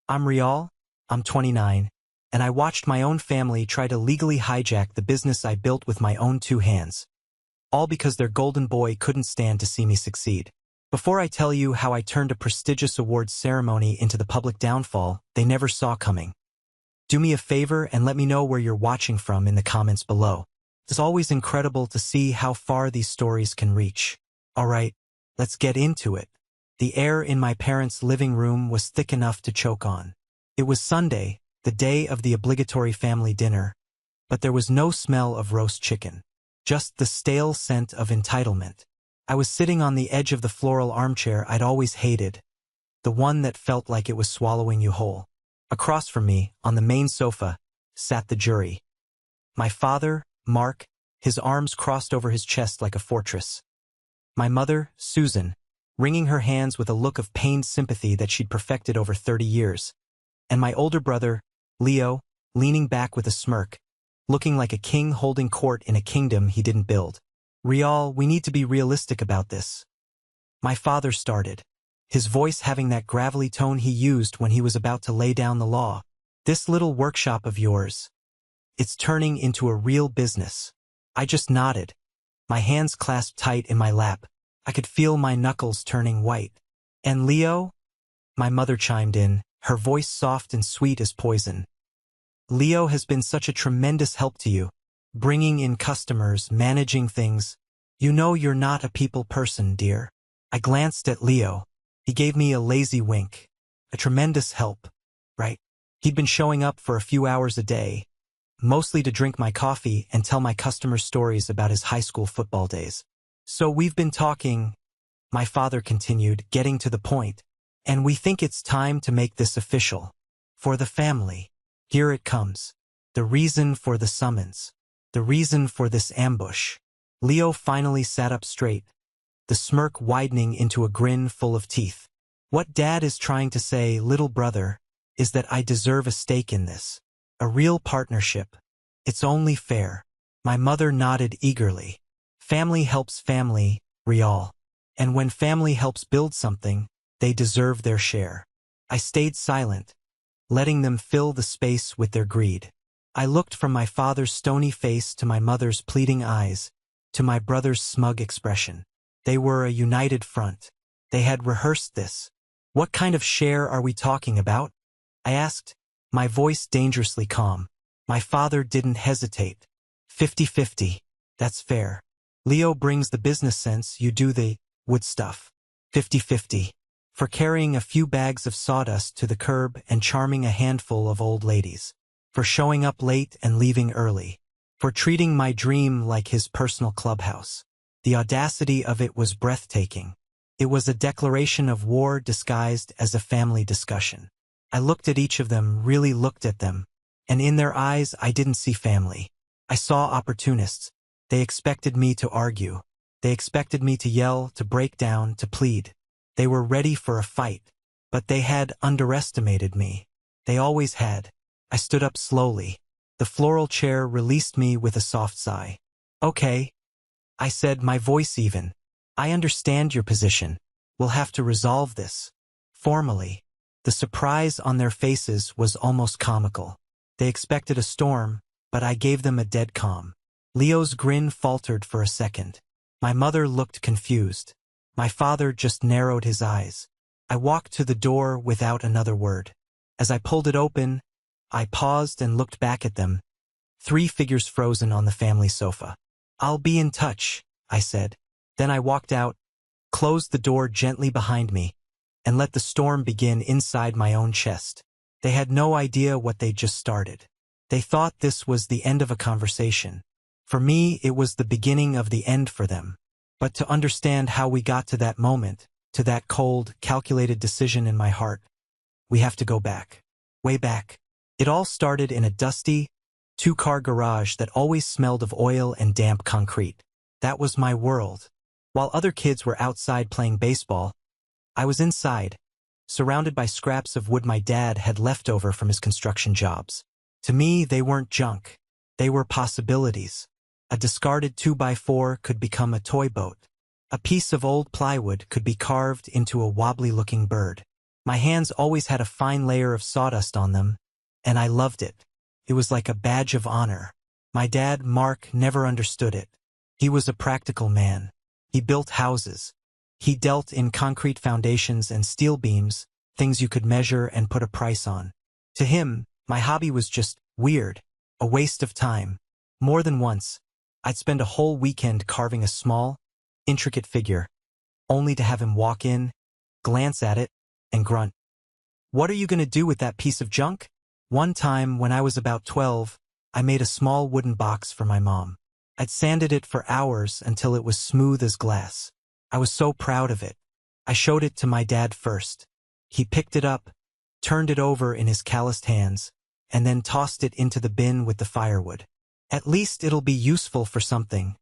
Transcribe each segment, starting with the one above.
I'm Rial, I'm 29, and I watched my own family try to legally hijack the business I built with my own two hands. All because their golden boy couldn't stand to see me succeed. Before I tell you how I turned a prestigious awards ceremony into the public downfall they never saw coming, do me a favor and let me know where you're watching from in the comments below. It's always incredible to see how far these stories can reach. Alright, let's get into it. The air in my parents' living room was thick enough to choke on. It was Sunday, the day of the obligatory family dinner, but there was no smell of roast chicken. Just the stale scent of entitlement. I was sitting on the edge of the floral armchair I'd always hated, the one that felt like it was swallowing you whole. Across from me, on the main sofa, sat the jury. My father, Mark, his arms crossed over his chest like a fortress. My mother, Susan, wringing her hands with a look of pained sympathy that she'd perfected over 30 years. And my older brother, Leo, leaning back with a smirk, looking like a king holding court in a kingdom he didn't build. Rial, we need to be realistic about this. My father started, his voice having that gravelly tone he used when he was about to lay down the law. This little workshop of yours, it's turning into a real business. I just nodded, my hands clasped tight in my lap. I could feel my knuckles turning white. And Leo? My mother chimed in, her voice soft and sweet as poison. Leo has been such a tremendous help to you, bringing in customers, managing things. You know you're not a people person, dear. I glanced at Leo. He gave me a lazy wink. A tremendous help, right? He'd been showing up for a few hours a day, mostly to drink my coffee and tell my customers stories about his high school football days. So we've been talking, my father continued, getting to the point, and we think it's time to make this official. For the family. Here it comes. The reason for the summons. The reason for this ambush. Leo finally sat up straight, the smirk widening into a grin full of teeth. What Dad is trying to say, little brother, is that I deserve a stake in this. A real partnership. It's only fair. My mother nodded eagerly. Family helps family, Rial. And when family helps build something, they deserve their share. I stayed silent, letting them fill the space with their greed. I looked from my father's stony face to my mother's pleading eyes, to my brother's smug expression. They were a united front. They had rehearsed this. What kind of share are we talking about? I asked, my voice dangerously calm. My father didn't hesitate. 50-50. That's fair. Leo brings the business sense, you do the wood stuff. 50-50. For carrying a few bags of sawdust to the curb and charming a handful of old ladies. For showing up late and leaving early. For treating my dream like his personal clubhouse. The audacity of it was breathtaking. It was a declaration of war disguised as a family discussion. I looked at each of them, really looked at them, and in their eyes I didn't see family. I saw opportunists. They expected me to argue. They expected me to yell, to break down, to plead. They were ready for a fight, but they had underestimated me. They always had. I stood up slowly. The floral chair released me with a soft sigh. Okay, I said, my voice even. I understand your position. We'll have to resolve this. Formally. The surprise on their faces was almost comical. They expected a storm, but I gave them a dead calm. Leo's grin faltered for a second. My mother looked confused. My father just narrowed his eyes. I walked to the door without another word. As I pulled it open, I paused and looked back at them. 3 figures frozen on the family sofa. I'll be in touch, I said. Then I walked out, closed the door gently behind me, and let the storm begin inside my own chest. They had no idea what they'd just started. They thought this was the end of a conversation. For me, it was the beginning of the end for them. But to understand how we got to that moment, to that cold, calculated decision in my heart, we have to go back. Way back. It all started in a dusty, 2-car garage that always smelled of oil and damp concrete. That was my world. While other kids were outside playing baseball, I was inside, surrounded by scraps of wood my dad had left over from his construction jobs. To me, they weren't junk. They were possibilities. A discarded 2x4 could become a toy boat. A piece of old plywood could be carved into a wobbly-looking bird. My hands always had a fine layer of sawdust on them, and I loved it. It was like a badge of honor. My dad, Mark, never understood it. He was a practical man. He built houses. He dealt in concrete foundations and steel beams, things you could measure and put a price on. To him, my hobby was just weird, a waste of time. More than once, I'd spend a whole weekend carving a small, intricate figure, only to have him walk in, glance at it, and grunt. "What are you going to do with that piece of junk?" One time, when I was about 12, I made a small wooden box for my mom. I'd sanded it for hours until it was smooth as glass. I was so proud of it. I showed it to my dad first. He picked it up, turned it over in his calloused hands, and then tossed it into the bin with the firewood. "At least it'll be useful for something,"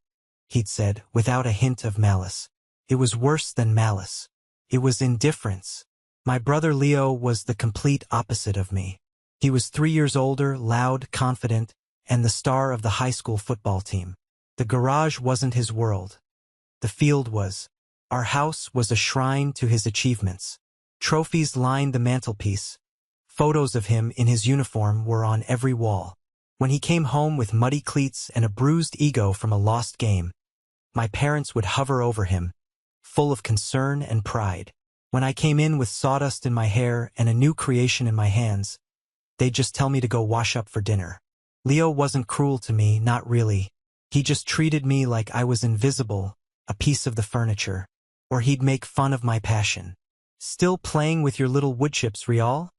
he'd said, without a hint of malice. It was worse than malice. It was indifference. My brother Leo was the complete opposite of me. He was 3 years older, loud, confident, and the star of the high school football team. The garage wasn't his world. The field was. Our house was a shrine to his achievements. Trophies lined the mantelpiece. Photos of him in his uniform were on every wall. When he came home with muddy cleats and a bruised ego from a lost game, my parents would hover over him, full of concern and pride. When I came in with sawdust in my hair and a new creation in my hands, they'd just tell me to go wash up for dinner. Leo wasn't cruel to me, not really. He just treated me like I was invisible, a piece of the furniture. Or he'd make fun of my passion. "Still playing with your little wood chips, Rial?"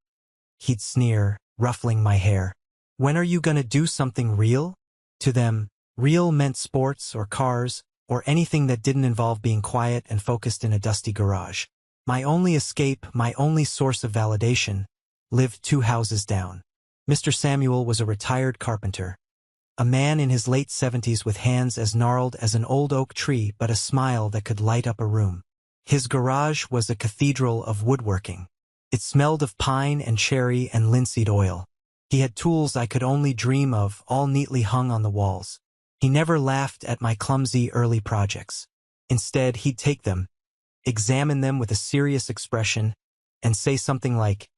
He'd sneer, ruffling my hair. "When are you gonna do something real?" To them, real meant sports or cars, or anything that didn't involve being quiet and focused in a dusty garage. My only escape, my only source of validation, lived 2 houses down. Mr. Samuel was a retired carpenter. A man in his late 70s with hands as gnarled as an old oak tree but a smile that could light up a room. His garage was a cathedral of woodworking. It smelled of pine and cherry and linseed oil. He had tools I could only dream of, all neatly hung on the walls. He never laughed at my clumsy early projects. Instead, he'd take them, examine them with a serious expression, and say something like,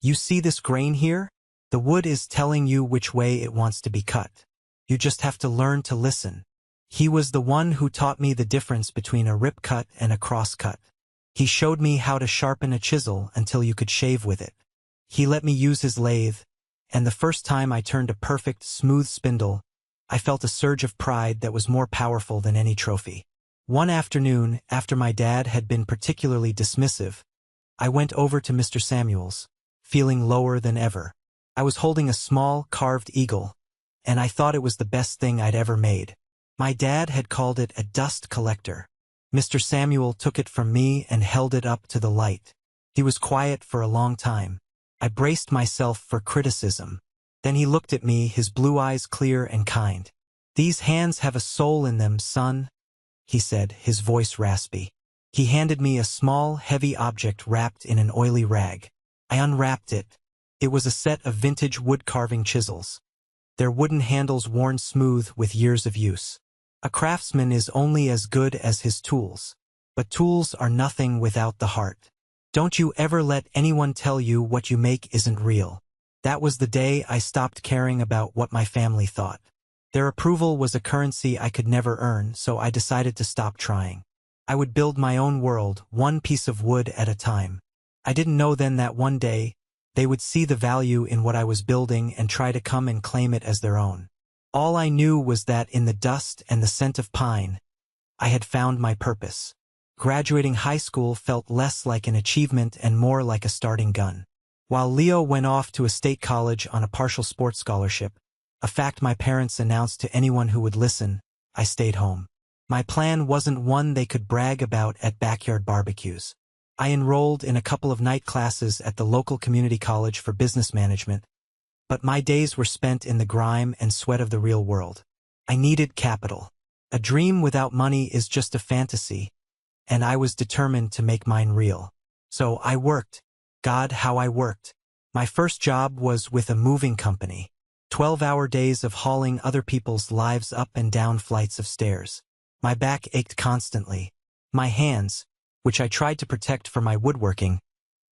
"You see this grain here? The wood is telling you which way it wants to be cut. You just have to learn to listen." He was the one who taught me the difference between a rip cut and a cross cut. He showed me how to sharpen a chisel until you could shave with it. He let me use his lathe, and the first time I turned a perfect, smooth spindle, I felt a surge of pride that was more powerful than any trophy. One afternoon, after my dad had been particularly dismissive, I went over to Mr. Samuel's, feeling lower than ever. I was holding a small, carved eagle, and I thought it was the best thing I'd ever made. My dad had called it a dust collector. Mr. Samuel took it from me and held it up to the light. He was quiet for a long time. I braced myself for criticism. Then he looked at me, his blue eyes clear and kind. "These hands have a soul in them, son," he said, his voice raspy. He handed me a small, heavy object wrapped in an oily rag. I unwrapped it. It was a set of vintage wood-carving chisels, their wooden handles worn smooth with years of use. A craftsman is only as good as his tools, but tools are nothing without the heart. Don't you ever let anyone tell you what you make isn't real. That was the day I stopped caring about what my family thought. Their approval was a currency I could never earn, so I decided to stop trying. I would build my own world, one piece of wood at a time. I didn't know then that one day, they would see the value in what I was building and try to come and claim it as their own. All I knew was that in the dust and the scent of pine, I had found my purpose. Graduating high school felt less like an achievement and more like a starting gun. While Leo went off to a state college on a partial sports scholarship, a fact my parents announced to anyone who would listen, I stayed home. My plan wasn't one they could brag about at backyard barbecues. I enrolled in a couple of night classes at the local community college for business management, but my days were spent in the grime and sweat of the real world. I needed capital. A dream without money is just a fantasy, and I was determined to make mine real. So I worked. God, how I worked. My first job was with a moving company. 12-hour days of hauling other people's lives up and down flights of stairs. My back ached constantly. My hands, which I tried to protect for my woodworking,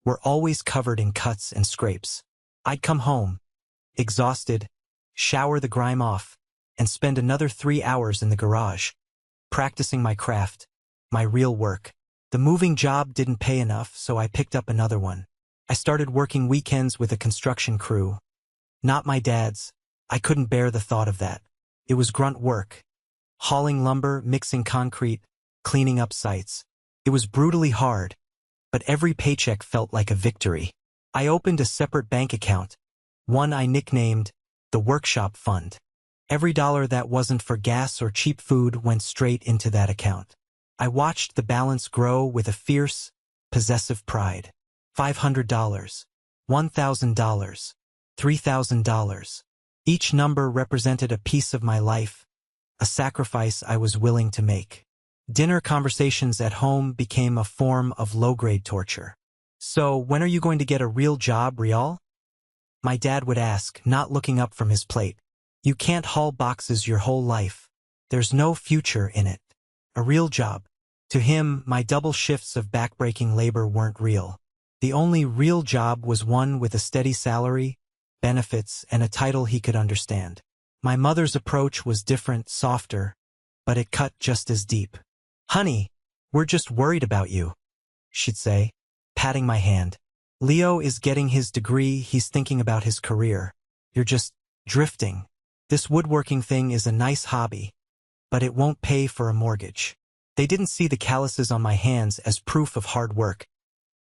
were always covered in cuts and scrapes. I'd come home, exhausted, shower the grime off, and spend another 3 hours in the garage, practicing my craft, my real work. The moving job didn't pay enough, so I picked up another one. I started working weekends with a construction crew. Not my dad's. I couldn't bear the thought of that. It was grunt work. Hauling lumber, mixing concrete, cleaning up sites. It was brutally hard, but every paycheck felt like a victory. I opened a separate bank account, one I nicknamed the Workshop Fund. Every dollar that wasn't for gas or cheap food went straight into that account. I watched the balance grow with a fierce, possessive pride. $500, $1,000, $3,000. Each number represented a piece of my life, a sacrifice I was willing to make. Dinner conversations at home became a form of low-grade torture. "So, when are you going to get a real job, Rial?" My dad would ask, not looking up from his plate. "You can't haul boxes your whole life. There's no future in it." A real job. To him, my double shifts of backbreaking labor weren't real. The only real job was one with a steady salary, benefits, and a title he could understand. My mother's approach was different, softer, but it cut just as deep. "Honey, we're just worried about you," she'd say, patting my hand. "Leo is getting his degree, he's thinking about his career. You're just drifting. This woodworking thing is a nice hobby, but it won't pay for a mortgage." They didn't see the calluses on my hands as proof of hard work.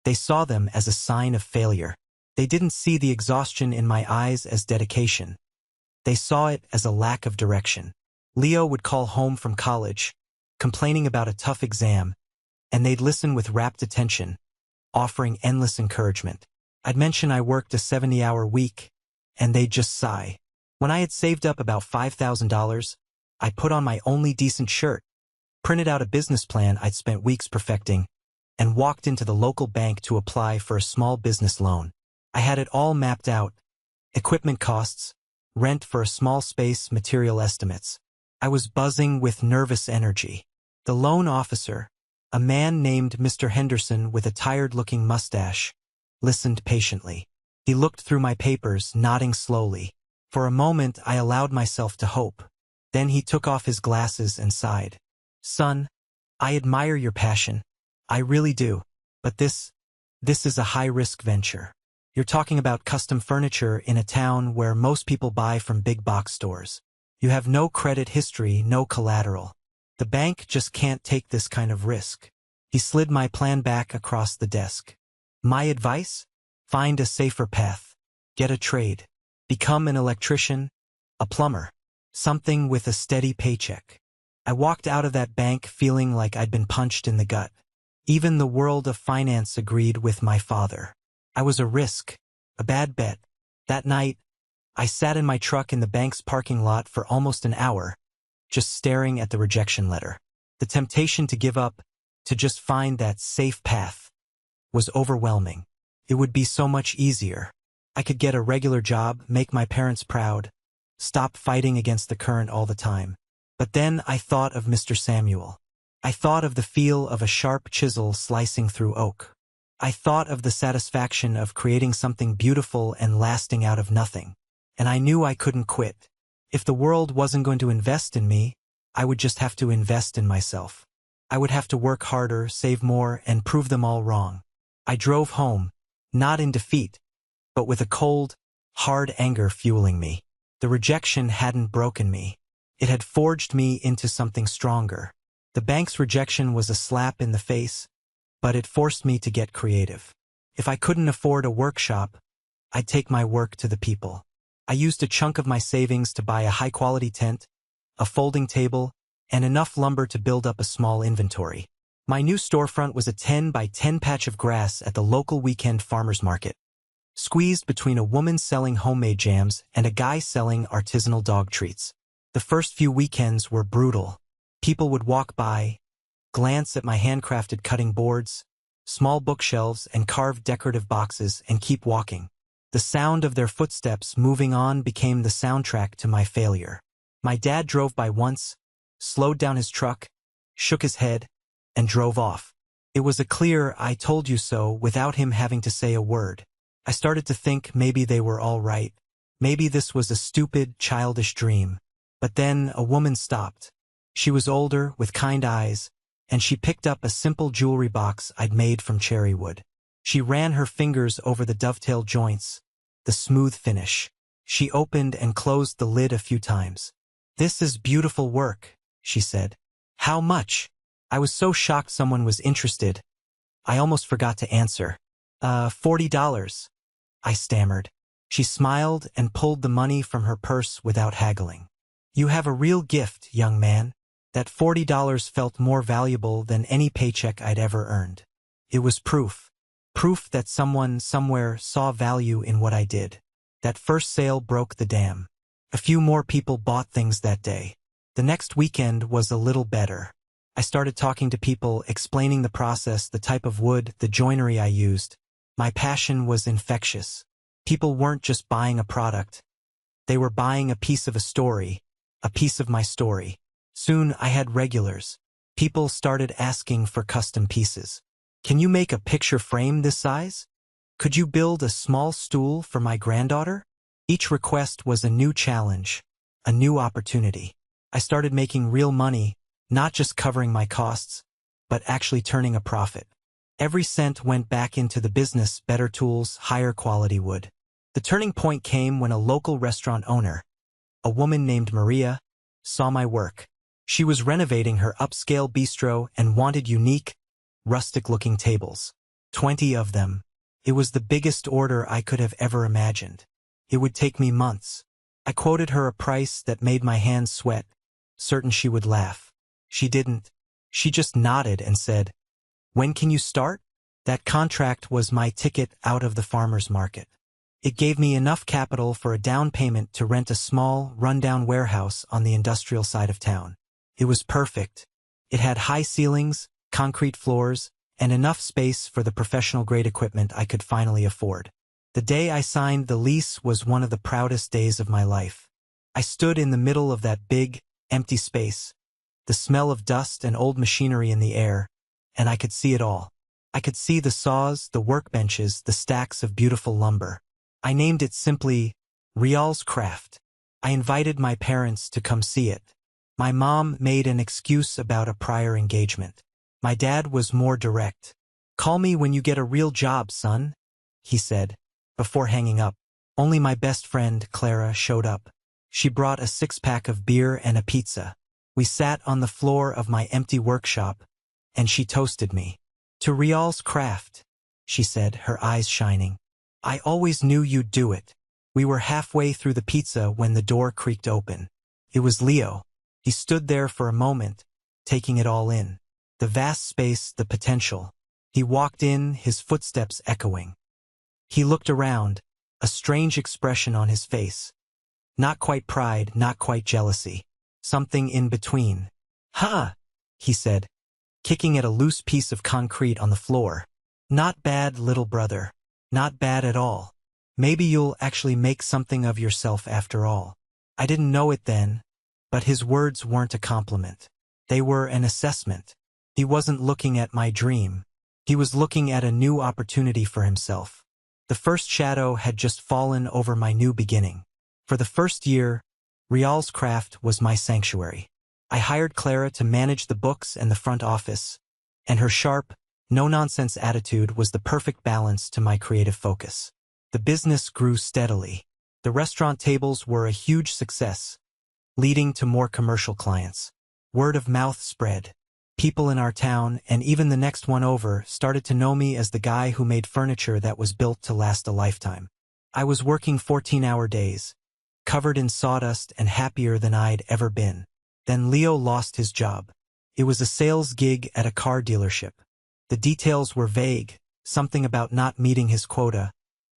They saw them as a sign of failure. They didn't see the exhaustion in my eyes as dedication. They saw it as a lack of direction. Leo would call home from college, complaining about a tough exam, and they'd listen with rapt attention, offering endless encouragement. I'd mention I worked a 70-hour week, and they'd just sigh. When I had saved up about $5,000, I put on my only decent shirt, printed out a business plan I'd spent weeks perfecting, and walked into the local bank to apply for a small business loan. I had it all mapped out: equipment costs, rent for a small space, material estimates. I was buzzing with nervous energy. The loan officer, a man named Mr. Henderson with a tired-looking mustache, listened patiently. He looked through my papers, nodding slowly. For a moment, I allowed myself to hope. Then he took off his glasses and sighed. "Son, I admire your passion. I really do. But this is a high-risk venture. You're talking about custom furniture in a town where most people buy from big box stores. You have no credit history, no collateral. The bank just can't take this kind of risk." He slid my plan back across the desk. "My advice? Find a safer path. Get a trade. Become an electrician, a plumber. Something with a steady paycheck." I walked out of that bank feeling like I'd been punched in the gut. Even the world of finance agreed with my father. I was a risk, a bad bet. That night, I sat in my truck in the bank's parking lot for almost an hour, just staring at the rejection letter. The temptation to give up, to just find that safe path, was overwhelming. It would be so much easier. I could get a regular job, make my parents proud, stop fighting against the current all the time. But then I thought of Mr. Samuel. I thought of the feel of a sharp chisel slicing through oak. I thought of the satisfaction of creating something beautiful and lasting out of nothing. And I knew I couldn't quit. If the world wasn't going to invest in me, I would just have to invest in myself. I would have to work harder, save more, and prove them all wrong. I drove home, not in defeat, but with a cold, hard anger fueling me. The rejection hadn't broken me. It had forged me into something stronger. The bank's rejection was a slap in the face, but it forced me to get creative. If I couldn't afford a workshop, I'd take my work to the people. I used a chunk of my savings to buy a high-quality tent, a folding table, and enough lumber to build up a small inventory. My new storefront was a 10 by 10 patch of grass at the local weekend farmers market, squeezed between a woman selling homemade jams and a guy selling artisanal dog treats. The first few weekends were brutal. People would walk by, glance at my handcrafted cutting boards, small bookshelves, and carved decorative boxes, and keep walking. The sound of their footsteps moving on became the soundtrack to my failure. My dad drove by once, slowed down his truck, shook his head, and drove off. It was a clear "I told you so" without him having to say a word. I started to think maybe they were all right. Maybe this was a stupid, childish dream. But then a woman stopped. She was older, with kind eyes, and she picked up a simple jewelry box I'd made from cherry wood. She ran her fingers over the dovetail joints, the smooth finish. She opened and closed the lid a few times. "This is beautiful work," she said. "How much?" I was so shocked someone was interested. I almost forgot to answer. $40. I stammered. She smiled and pulled the money from her purse without haggling. "You have a real gift, young man." That $40 felt more valuable than any paycheck I'd ever earned. It was proof. Proof that someone somewhere saw value in what I did. That first sale broke the dam. A few more people bought things that day. The next weekend was a little better. I started talking to people, explaining the process, the type of wood, the joinery I used. My passion was infectious. People weren't just buying a product. They were buying a piece of a story, a piece of my story. Soon I had regulars. People started asking for custom pieces. "Can you make a picture frame this size? Could you build a small stool for my granddaughter?" Each request was a new challenge, a new opportunity. I started making real money, not just covering my costs, but actually turning a profit. Every cent went back into the business, better tools, higher quality wood. The turning point came when a local restaurant owner, a woman named Maria, saw my work. She was renovating her upscale bistro and wanted unique, rustic-looking tables. 20 of them. It was the biggest order I could have ever imagined. It would take me months. I quoted her a price that made my hands sweat, certain she would laugh. She didn't. She just nodded and said, "When can you start?" That contract was my ticket out of the farmer's market. It gave me enough capital for a down payment to rent a small, rundown warehouse on the industrial side of town. It was perfect. It had high ceilings, concrete floors, and enough space for the professional-grade equipment I could finally afford. The day I signed the lease was one of the proudest days of my life. I stood in the middle of that big, empty space, the smell of dust and old machinery in the air, and I could see it all. I could see the saws, the workbenches, the stacks of beautiful lumber. I named it simply Rial's Craft. I invited my parents to come see it. My mom made an excuse about a prior engagement. My dad was more direct. "Call me when you get a real job, son," he said. Before hanging up, only my best friend, Clara, showed up. She brought a six-pack of beer and a pizza. We sat on the floor of my empty workshop, and she toasted me. "To Rial's Craft," she said, her eyes shining. "I always knew you'd do it." We were halfway through the pizza when the door creaked open. It was Leo. He stood there for a moment, taking it all in. The vast space, the potential. He walked in, his footsteps echoing. He looked around, a strange expression on his face. Not quite pride, not quite jealousy. Something in between. "Ha!" he said, kicking at a loose piece of concrete on the floor. "Not bad, little brother. Not bad at all. Maybe you'll actually make something of yourself after all." I didn't know it then, but his words weren't a compliment. They were an assessment. He wasn't looking at my dream. He was looking at a new opportunity for himself. The first shadow had just fallen over my new beginning. For the first year, Rial's Craft was my sanctuary. I hired Clara to manage the books and the front office, and her sharp, no-nonsense attitude was the perfect balance to my creative focus. The business grew steadily. The restaurant tables were a huge success, leading to more commercial clients. Word of mouth spread. People in our town, and even the next one over, started to know me as the guy who made furniture that was built to last a lifetime. I was working 14-hour days, covered in sawdust and happier than I'd ever been. Then Leo lost his job. It was a sales gig at a car dealership. The details were vague, something about not meeting his quota,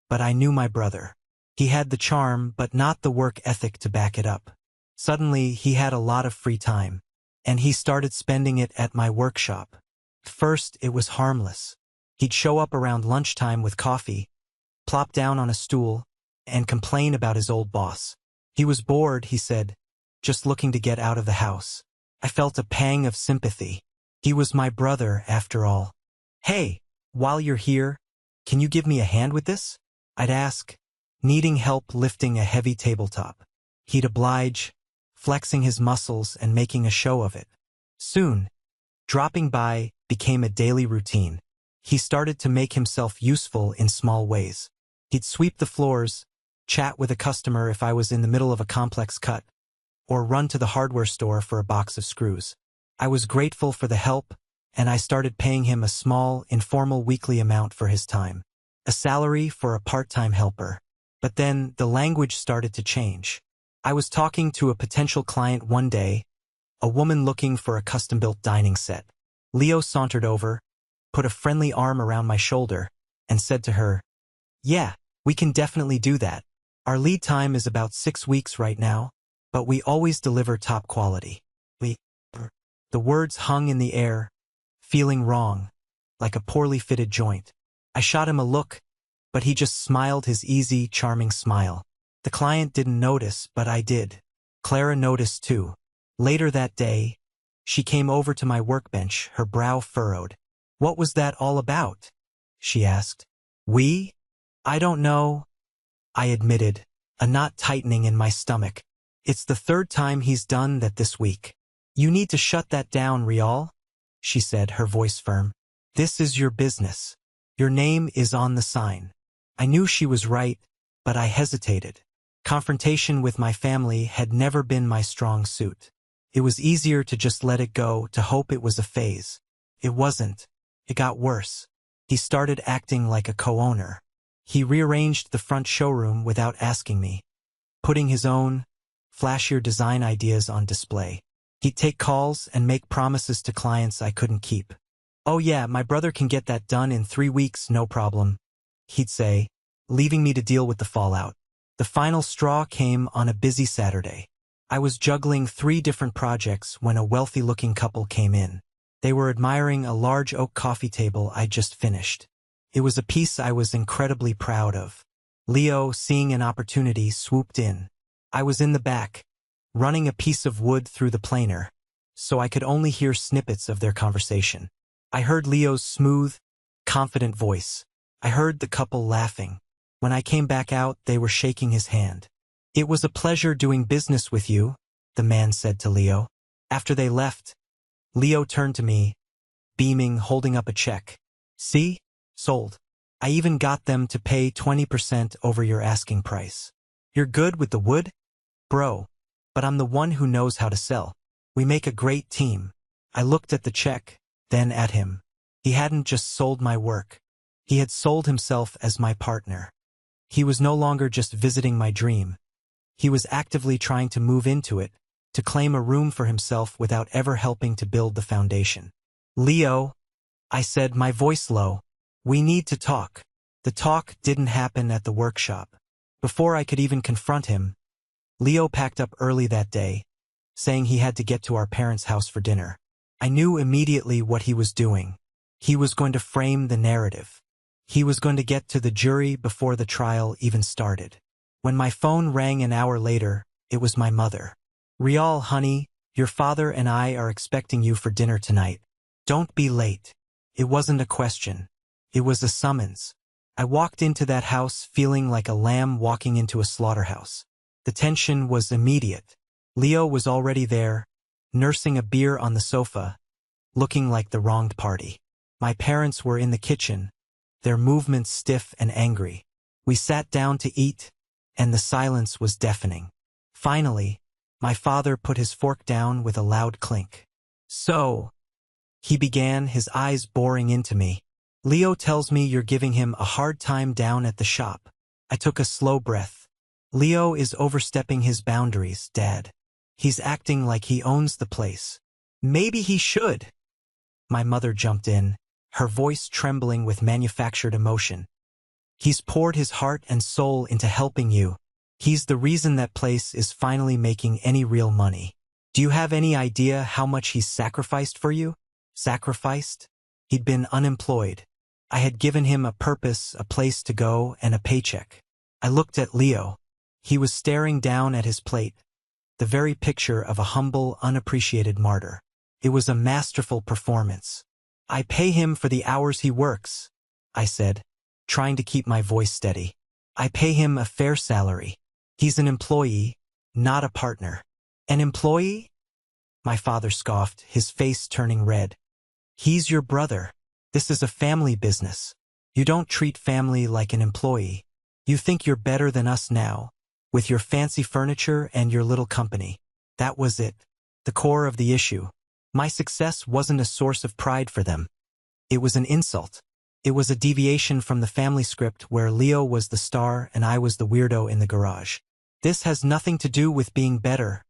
but I knew my brother. He had the charm, but not the work ethic to back it up. Suddenly, he had a lot of free time, and he started spending it at my workshop. First, it was harmless. He'd show up around lunchtime with coffee, plop down on a stool, and complain about his old boss. He was bored, he said, just looking to get out of the house. I felt a pang of sympathy. He was my brother, after all. "Hey, while you're here, can you give me a hand with this?" I'd ask, needing help lifting a heavy tabletop. He'd oblige, flexing his muscles and making a show of it. Soon, dropping by became a daily routine. He started to make himself useful in small ways. He'd sweep the floors, chat with a customer if I was in the middle of a complex cut, or run to the hardware store for a box of screws. I was grateful for the help, and I started paying him a small, informal weekly amount for his time. A salary for a part-time helper. But then the language started to change. I was talking to a potential client one day, a woman looking for a custom-built dining set. Leo sauntered over, put a friendly arm around my shoulder, and said to her, "Yeah, we can definitely do that. Our lead time is about 6 weeks right now, but we always deliver top quality." The words hung in the air, feeling wrong, like a poorly fitted joint. I shot him a look, but he just smiled his easy, charming smile. The client didn't notice, but I did. Clara noticed too. Later that day, she came over to my workbench, her brow furrowed. "What was that all about?" she asked. I don't know," I admitted, a knot tightening in my stomach. "It's the third time he's done that this week." "You need to shut that down, Rial," she said, her voice firm. "This is your business. Your name is on the sign." I knew she was right, but I hesitated. Confrontation with my family had never been my strong suit. It was easier to just let it go, to hope it was a phase. It wasn't. It got worse. He started acting like a co-owner. He rearranged the front showroom without asking me, putting his own, flashier design ideas on display. He'd take calls and make promises to clients I couldn't keep. "Oh yeah, my brother can get that done in 3 weeks, no problem," he'd say, leaving me to deal with the fallout. The final straw came on a busy Saturday. I was juggling 3 different projects when a wealthy-looking couple came in. They were admiring a large oak coffee table I'd just finished. It was a piece I was incredibly proud of. Leo, seeing an opportunity, swooped in. I was in the back, running a piece of wood through the planer, so I could only hear snippets of their conversation. I heard Leo's smooth, confident voice. I heard the couple laughing. When I came back out, they were shaking his hand. "It was a pleasure doing business with you," the man said to Leo. After they left, Leo turned to me, beaming, holding up a check. "See? Sold. I even got them to pay 20% over your asking price. You're good with the wood? Bro. But I'm the one who knows how to sell. We make a great team." I looked at the check, then at him. He hadn't just sold my work. He had sold himself as my partner. He was no longer just visiting my dream. He was actively trying to move into it, to claim a room for himself without ever helping to build the foundation. "Leo," I said, my voice low, "we need to talk." The talk didn't happen at the workshop. Before I could even confront him, Leo packed up early that day, saying he had to get to our parents' house for dinner. I knew immediately what he was doing. He was going to frame the narrative. He was going to get to the jury before the trial even started. When my phone rang an hour later, it was my mother. "Rial, honey, your father and I are expecting you for dinner tonight. Don't be late." It wasn't a question. It was a summons. I walked into that house feeling like a lamb walking into a slaughterhouse. The tension was immediate. Leo was already there, nursing a beer on the sofa, looking like the wronged party. My parents were in the kitchen, their movements stiff and angry. We sat down to eat, and the silence was deafening. Finally, my father put his fork down with a loud clink. "So," he began, his eyes boring into me. "Leo tells me you're giving him a hard time down at the shop." I took a slow breath. "Leo is overstepping his boundaries, Dad. He's acting like he owns the place." "Maybe he should." My mother jumped in, her voice trembling with manufactured emotion. "He's poured his heart and soul into helping you. He's the reason that place is finally making any real money. Do you have any idea how much he's sacrificed for you?" Sacrificed? He'd been unemployed. I had given him a purpose, a place to go, and a paycheck. I looked at Leo. He was staring down at his plate, the very picture of a humble, unappreciated martyr. It was a masterful performance. I pay him for the hours he works, I said, trying to keep my voice steady. I pay him a fair salary. He's an employee, not a partner. An employee? My father scoffed, his face turning red. He's your brother. This is a family business. You don't treat family like an employee. You think you're better than us now, with your fancy furniture and your little company. That was it. The core of the issue. My success wasn't a source of pride for them. It was an insult. It was a deviation from the family script where Leo was the star and I was the weirdo in the garage. This has nothing to do with being better,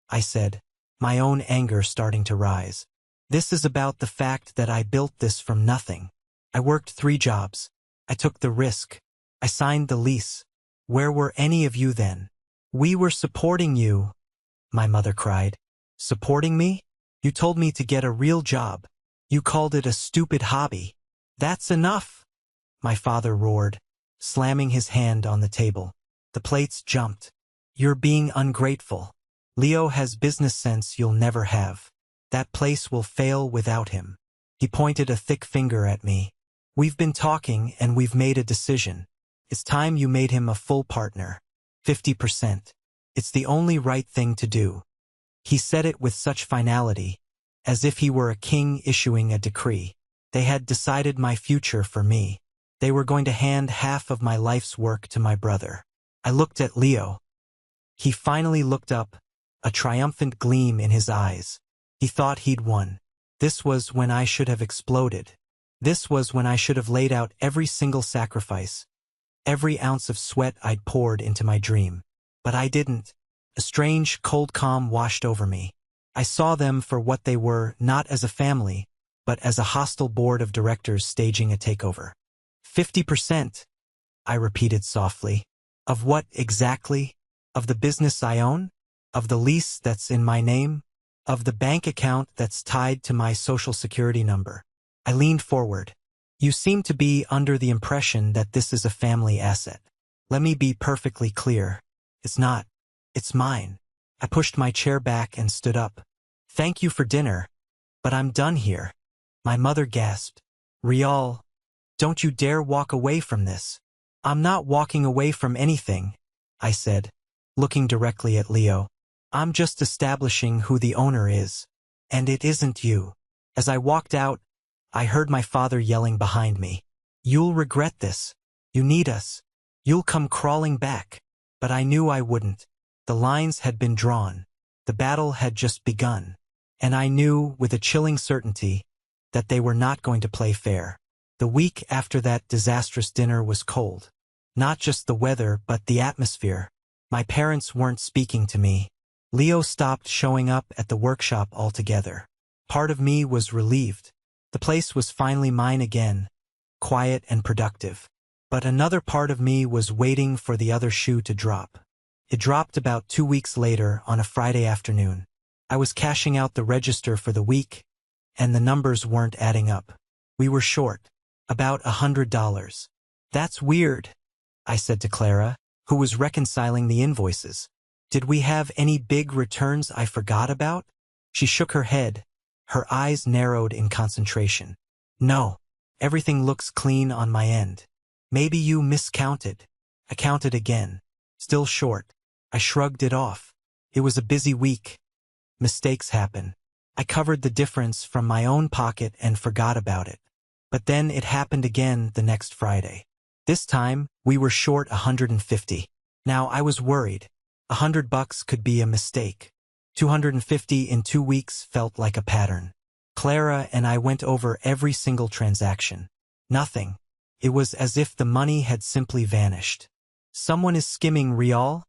I said, my own anger starting to rise. This is about the fact that I built this from nothing. I worked 3 jobs. I took the risk. I signed the lease. Where were any of you then? We were supporting you, my mother cried. Supporting me? You told me to get a real job. You called it a stupid hobby. That's enough, my father roared, slamming his hand on the table. The plates jumped. You're being ungrateful. Leo has business sense you'll never have. That place will fail without him. He pointed a thick finger at me. We've been talking and we've made a decision. It's time you made him a full partner. 50%. It's the only right thing to do. He said it with such finality, as if he were a king issuing a decree. They had decided my future for me. They were going to hand half of my life's work to my brother. I looked at Leo. He finally looked up, a triumphant gleam in his eyes. He thought he'd won. This was when I should have exploded. This was when I should have laid out every single sacrifice, every ounce of sweat I'd poured into my dream. But I didn't. A strange, cold calm washed over me. I saw them for what they were, not as a family, but as a hostile board of directors staging a takeover. 50%, I repeated softly. Of what exactly? Of the business I own? Of the lease that's in my name? Of the bank account that's tied to my social security number? I leaned forward. You seem to be under the impression that this is a family asset. Let me be perfectly clear. It's not. It's mine. I pushed my chair back and stood up. Thank you for dinner, but I'm done here. My mother gasped. Rial, don't you dare walk away from this. I'm not walking away from anything, I said, looking directly at Leo. I'm just establishing who the owner is. And it isn't you. As I walked out, I heard my father yelling behind me. You'll regret this. You need us. You'll come crawling back. But I knew I wouldn't. The lines had been drawn. The battle had just begun. And I knew, with a chilling certainty, that they were not going to play fair. The week after that disastrous dinner was cold. Not just the weather, but the atmosphere. My parents weren't speaking to me. Leo stopped showing up at the workshop altogether. Part of me was relieved. The place was finally mine again, quiet and productive. But another part of me was waiting for the other shoe to drop. It dropped about 2 weeks later on a Friday afternoon. I was cashing out the register for the week, and the numbers weren't adding up. We were short, about $100. That's weird, I said to Clara, who was reconciling the invoices. Did we have any big returns I forgot about? She shook her head, her eyes narrowed in concentration. No, everything looks clean on my end. Maybe you miscounted. I counted again. Still short. I shrugged it off. It was a busy week. Mistakes happen. I covered the difference from my own pocket and forgot about it. But then it happened again the next Friday. This time, we were short 150. Now I was worried. $100 could be a mistake. 250 in 2 weeks felt like a pattern. Clara and I went over every single transaction. Nothing. It was as if the money had simply vanished. Someone is skimming Rial?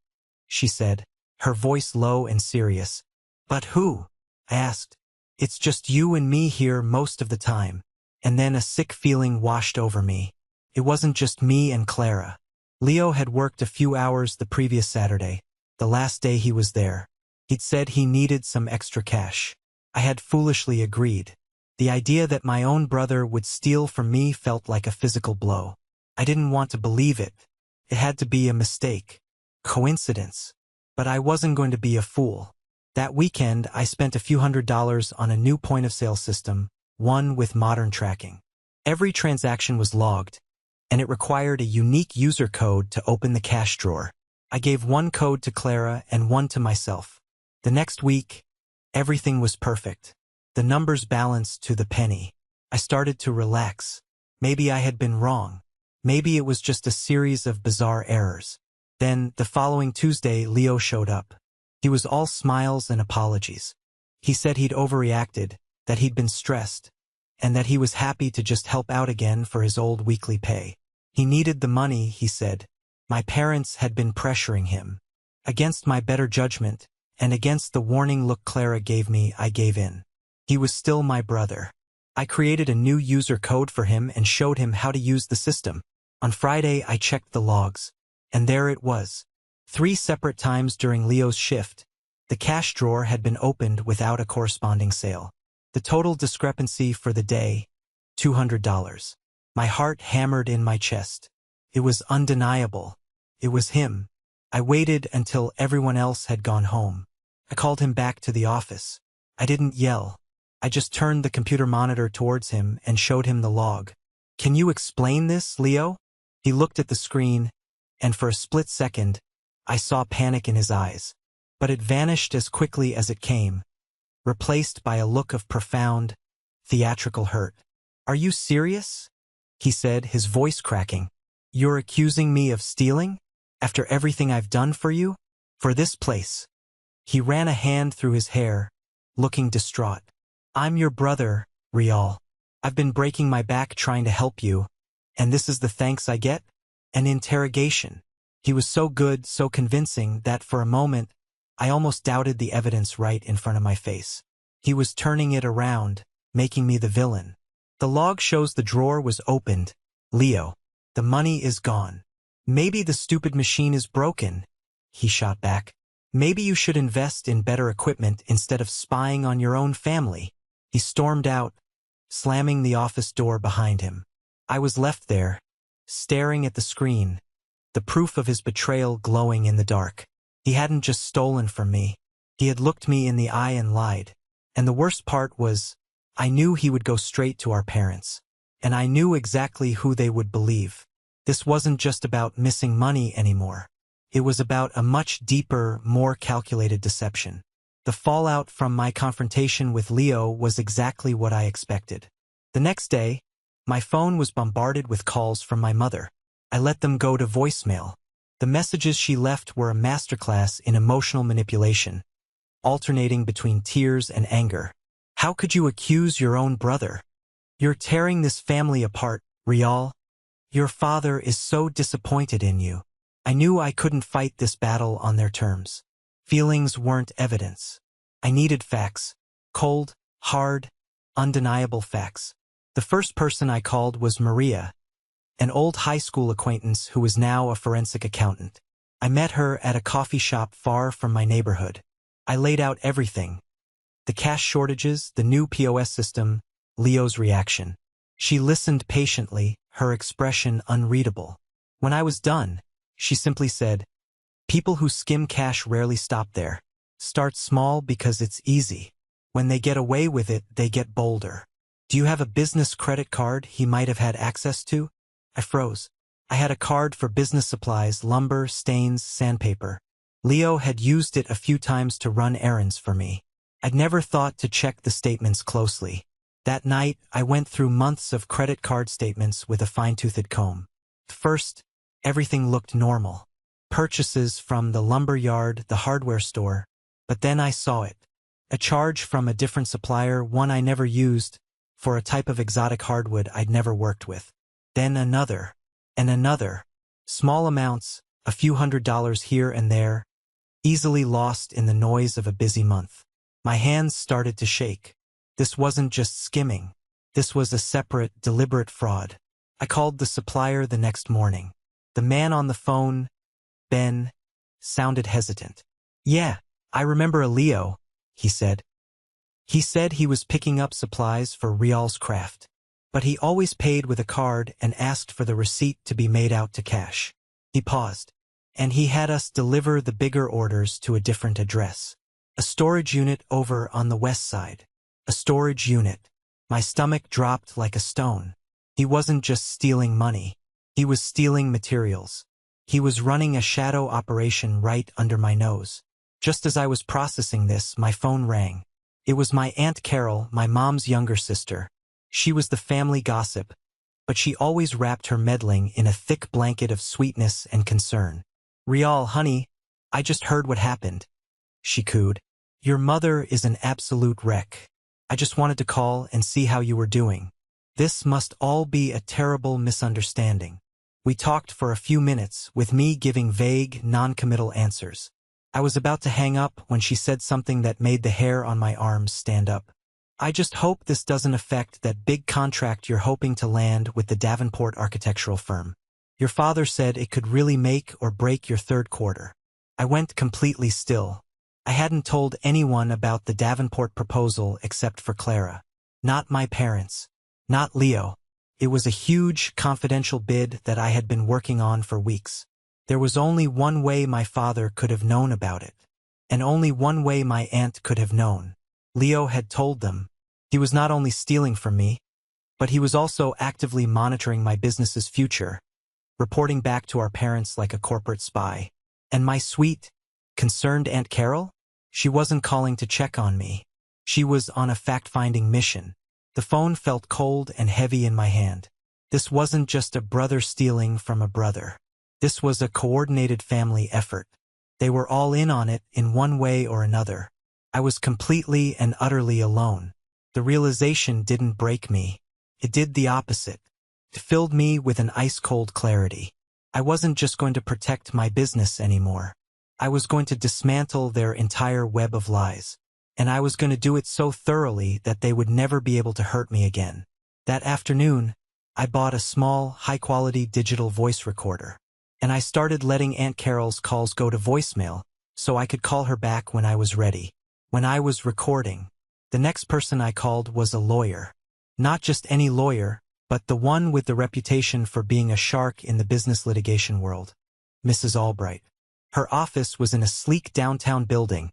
She said, her voice low and serious. But who? I asked. It's just you and me here most of the time. And then a sick feeling washed over me. It wasn't just me and Clara. Leo had worked a few hours the previous Saturday, the last day he was there. He'd said he needed some extra cash. I had foolishly agreed. The idea that my own brother would steal from me felt like a physical blow. I didn't want to believe it. It had to be a mistake. Coincidence. But I wasn't going to be a fool. That weekend, I spent a few $100s on a new point-of-sale system, one with modern tracking. Every transaction was logged, and it required a unique user code to open the cash drawer. I gave one code to Clara and one to myself. The next week, everything was perfect. The numbers balanced to the penny. I started to relax. Maybe I had been wrong. Maybe it was just a series of bizarre errors. Then, the following Tuesday, Leo showed up. He was all smiles and apologies. He said he'd overreacted, that he'd been stressed, and that he was happy to just help out again for his old weekly pay. He needed the money, he said. My parents had been pressuring him. Against my better judgment, and against the warning look Clara gave me, I gave in. He was still my brother. I created a new user code for him and showed him how to use the system. On Friday, I checked the logs. And there it was. 3 separate times during Leo's shift, the cash drawer had been opened without a corresponding sale. The total discrepancy for the day, $200. My heart hammered in my chest. It was undeniable. It was him. I waited until everyone else had gone home. I called him back to the office. I didn't yell. I just turned the computer monitor towards him and showed him the log. Can you explain this, Leo? He looked at the screen, and for a split second, I saw panic in his eyes. But it vanished as quickly as it came, replaced by a look of profound, theatrical hurt. Are you serious? He said, his voice cracking. You're accusing me of stealing? After everything I've done for you? For this place? He ran a hand through his hair, looking distraught. I'm your brother, Rial. I've been breaking my back trying to help you, and this is the thanks I get? An interrogation. He was so good, so convincing, that for a moment, I almost doubted the evidence right in front of my face. He was turning it around, making me the villain. The log shows the drawer was opened. Leo, the money is gone. Maybe the stupid machine is broken, he shot back. Maybe you should invest in better equipment instead of spying on your own family. He stormed out, slamming the office door behind him. I was left there, staring at the screen, the proof of his betrayal glowing in the dark. He hadn't just stolen from me. He had looked me in the eye and lied. And the worst part was, I knew he would go straight to our parents. And I knew exactly who they would believe. This wasn't just about missing money anymore. It was about a much deeper, more calculated deception. The fallout from my confrontation with Leo was exactly what I expected. The next day, my phone was bombarded with calls from my mother. I let them go to voicemail. The messages she left were a masterclass in emotional manipulation, alternating between tears and anger. How could you accuse your own brother? You're tearing this family apart, Rial. Your father is so disappointed in you. I knew I couldn't fight this battle on their terms. Feelings weren't evidence. I needed facts. Cold, hard, undeniable facts. The first person I called was Maria, an old high school acquaintance who was now a forensic accountant. I met her at a coffee shop far from my neighborhood. I laid out everything. The cash shortages, the new POS system, Leo's reaction. She listened patiently, her expression unreadable. When I was done, she simply said, people who skim cash rarely stop there. Start small because it's easy. When they get away with it, they get bolder. Do you have a business credit card he might have had access to? I froze. I had a card for business supplies, lumber, stains, sandpaper. Leo had used it a few times to run errands for me. I'd never thought to check the statements closely. That night, I went through months of credit card statements with a fine-toothed comb. First, everything looked normal. Purchases from the lumber yard, the hardware store. But then I saw it. A charge from a different supplier, one I never used, for a type of exotic hardwood I'd never worked with. Then another, and another. Small amounts, a few $100s here and there, easily lost in the noise of a busy month. My hands started to shake. This wasn't just skimming. This was a separate, deliberate fraud. I called the supplier the next morning. The man on the phone, Ben, sounded hesitant. Yeah, I remember a Leo, he said. He said he was picking up supplies for Rial's craft. But he always paid with a card and asked for the receipt to be made out to cash. He paused. And he had us deliver the bigger orders to a different address. A storage unit over on the west side. A storage unit. My stomach dropped like a stone. He wasn't just stealing money. He was stealing materials. He was running a shadow operation right under my nose. Just as I was processing this, my phone rang. It was my Aunt Carol, my mom's younger sister. She was the family gossip, but she always wrapped her meddling in a thick blanket of sweetness and concern. "Rial, honey, I just heard what happened," she cooed. "Your mother is an absolute wreck. I just wanted to call and see how you were doing. This must all be a terrible misunderstanding." We talked for a few minutes, with me giving vague, non-committal answers. I was about to hang up when she said something that made the hair on my arms stand up. "I just hope this doesn't affect that big contract you're hoping to land with the Davenport architectural firm. Your father said it could really make or break your third quarter." I went completely still. I hadn't told anyone about the Davenport proposal except for Clara. Not my parents. Not Leo. It was a huge, confidential bid that I had been working on for weeks. There was only one way my father could have known about it. And only one way my aunt could have known. Leo had told them. He was not only stealing from me, but he was also actively monitoring my business's future, reporting back to our parents like a corporate spy. And my sweet, concerned Aunt Carol? She wasn't calling to check on me. She was on a fact-finding mission. The phone felt cold and heavy in my hand. This wasn't just a brother stealing from a brother. This was a coordinated family effort. They were all in on it in one way or another. I was completely and utterly alone. The realization didn't break me. It did the opposite. It filled me with an ice-cold clarity. I wasn't just going to protect my business anymore. I was going to dismantle their entire web of lies. And I was going to do it so thoroughly that they would never be able to hurt me again. That afternoon, I bought a small, high-quality digital voice recorder. And I started letting Aunt Carol's calls go to voicemail, so I could call her back when I was ready. When I was recording, the next person I called was a lawyer. Not just any lawyer, but the one with the reputation for being a shark in the business litigation world. Mrs. Albright. Her office was in a sleek downtown building,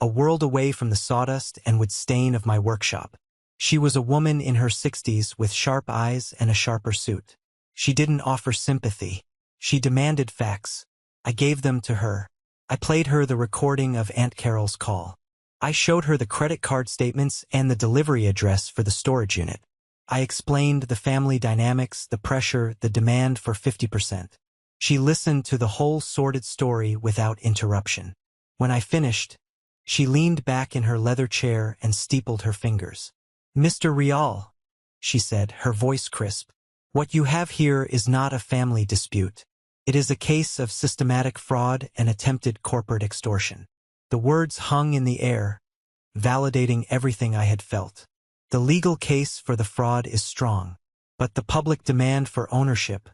a world away from the sawdust and wood stain of my workshop. She was a woman in her 60s with sharp eyes and a sharper suit. She didn't offer sympathy. She demanded facts. I gave them to her. I played her the recording of Aunt Carol's call. I showed her the credit card statements and the delivery address for the storage unit. I explained the family dynamics, the pressure, the demand for 50%. She listened to the whole sordid story without interruption. When I finished, she leaned back in her leather chair and steepled her fingers. "Mr. Rial," she said, her voice crisp, "what you have here is not a family dispute. It is a case of systematic fraud and attempted corporate extortion." The words hung in the air, validating everything I had felt. The legal case for the fraud is strong, but the public demand for ownership,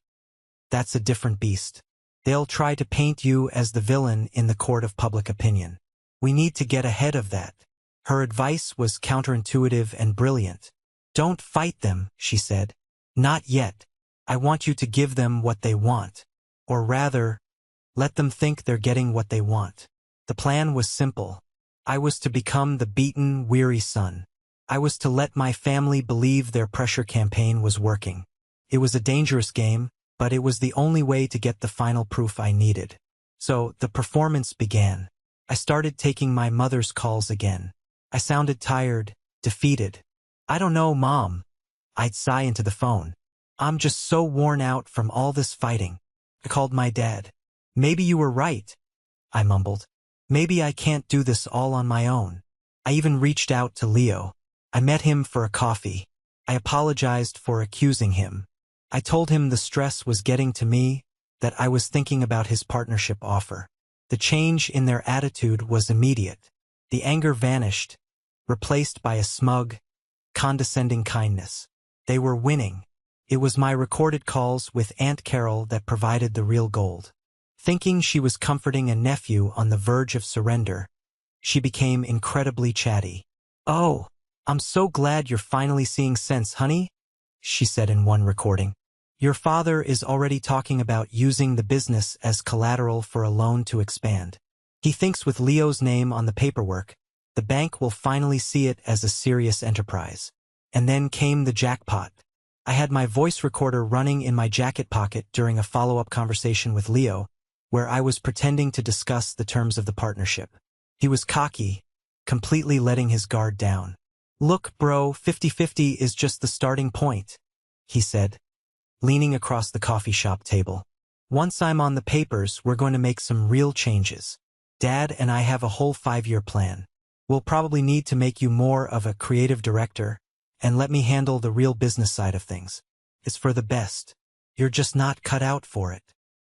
that's a different beast. They'll try to paint you as the villain in the court of public opinion. We need to get ahead of that. Her advice was counterintuitive and brilliant. "Don't fight them," she said. "Not yet. I want you to give them what they want. Or rather, let them think they're getting what they want." The plan was simple. I was to become the beaten, weary son. I was to let my family believe their pressure campaign was working. It was a dangerous game, but it was the only way to get the final proof I needed. So the performance began. I started taking my mother's calls again. I sounded tired, defeated. "I don't know, Mom." I'd sigh into the phone. "I'm just so worn out from all this fighting." I called my dad. "Maybe you were right," I mumbled. "Maybe I can't do this all on my own." I even reached out to Leo. I met him for a coffee. I apologized for accusing him. I told him the stress was getting to me, that I was thinking about his partnership offer. The change in their attitude was immediate. The anger vanished, replaced by a smug, condescending kindness. They were winning. It was my recorded calls with Aunt Carol that provided the real gold. Thinking she was comforting a nephew on the verge of surrender, she became incredibly chatty. "Oh, I'm so glad you're finally seeing sense, honey," she said in one recording. "Your father is already talking about using the business as collateral for a loan to expand. He thinks with Leo's name on the paperwork, the bank will finally see it as a serious enterprise. And then came the jackpot. I had my voice recorder running in my jacket pocket during a follow-up conversation with Leo, where I was pretending to discuss the terms of the partnership. He was cocky, completely letting his guard down. "Look, bro, 50-50 is just the starting point," he said, leaning across the coffee shop table. "Once I'm on the papers, we're going to make some real changes. Dad and I have a whole 5-year plan. We'll probably need to make you more of a creative director, and let me handle the real business side of things. It's for the best. You're just not cut out for it."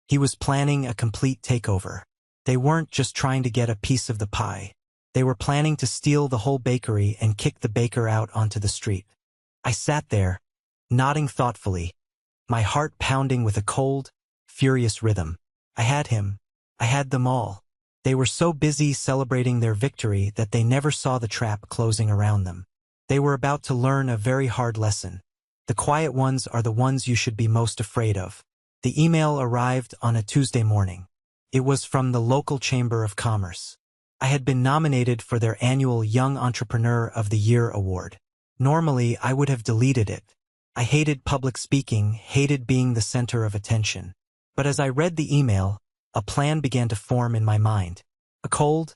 He was planning a complete takeover. They weren't just trying to get a piece of the pie. They were planning to steal the whole bakery and kick the baker out onto the street. I sat there, nodding thoughtfully, my heart pounding with a cold, furious rhythm. I had him. I had them all. They were so busy celebrating their victory that they never saw the trap closing around them. They were about to learn a very hard lesson. The quiet ones are the ones you should be most afraid of. The email arrived on a Tuesday morning. It was from the local Chamber of Commerce. I had been nominated for their annual Young Entrepreneur of the Year award. Normally, I would have deleted it. I hated public speaking, hated being the center of attention. But as I read the email, a plan began to form in my mind. A cold,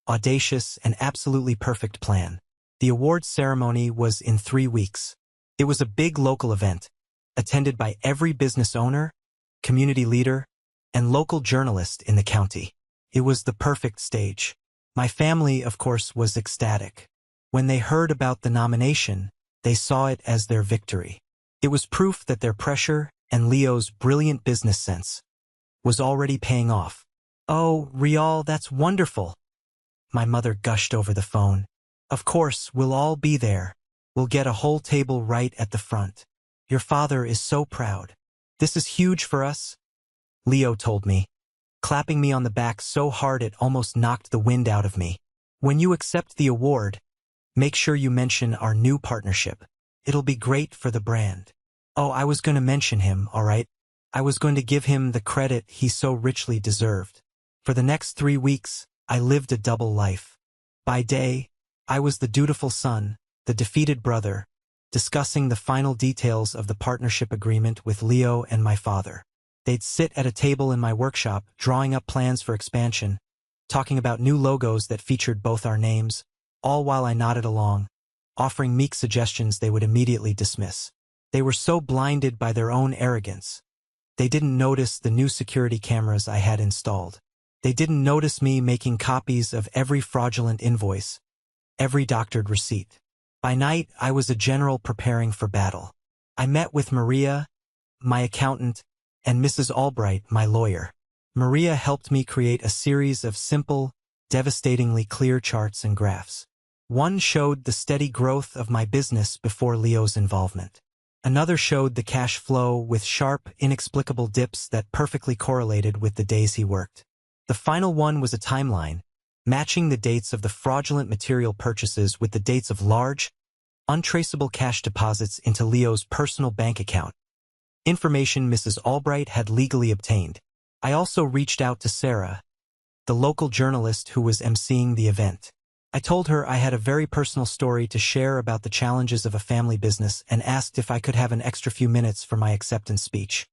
audacious, and absolutely perfect plan. The awards ceremony was in 3 weeks. It was a big local event, attended by every business owner, community leader, and local journalist in the county. It was the perfect stage. My family, of course, was ecstatic. When they heard about the nomination, they saw it as their victory. It was proof that their pressure and Leo's brilliant business sense was already paying off. "Oh, Rial, that's wonderful," my mother gushed over the phone. "Of course, we'll all be there. We'll get a whole table right at the front. Your father is so proud. This is huge for us," Leo told me, clapping me on the back so hard it almost knocked the wind out of me. "When you accept the award, make sure you mention our new partnership. It'll be great for the brand." Oh, I was going to mention him, all right. I was going to give him the credit he so richly deserved. For the next 3 weeks, I lived a double life. By day, I was the dutiful son, the defeated brother, discussing the final details of the partnership agreement with Leo and my father. They'd sit at a table in my workshop, drawing up plans for expansion, talking about new logos that featured both our names, all while I nodded along, offering meek suggestions they would immediately dismiss. They were so blinded by their own arrogance. They didn't notice the new security cameras I had installed. They didn't notice me making copies of every fraudulent invoice, every doctored receipt. By night, I was a general preparing for battle. I met with Maria, my accountant, and Mrs. Albright, my lawyer. Maria helped me create a series of simple, devastatingly clear charts and graphs. One showed the steady growth of my business before Leo's involvement. Another showed the cash flow with sharp, inexplicable dips that perfectly correlated with the days he worked. The final one was a timeline, matching the dates of the fraudulent material purchases with the dates of large, untraceable cash deposits into Leo's personal bank account. Information Mrs. Albright had legally obtained. I also reached out to Sarah, the local journalist who was emceeing the event. I told her I had a very personal story to share about the challenges of a family business and asked if I could have an extra few minutes for my acceptance speech.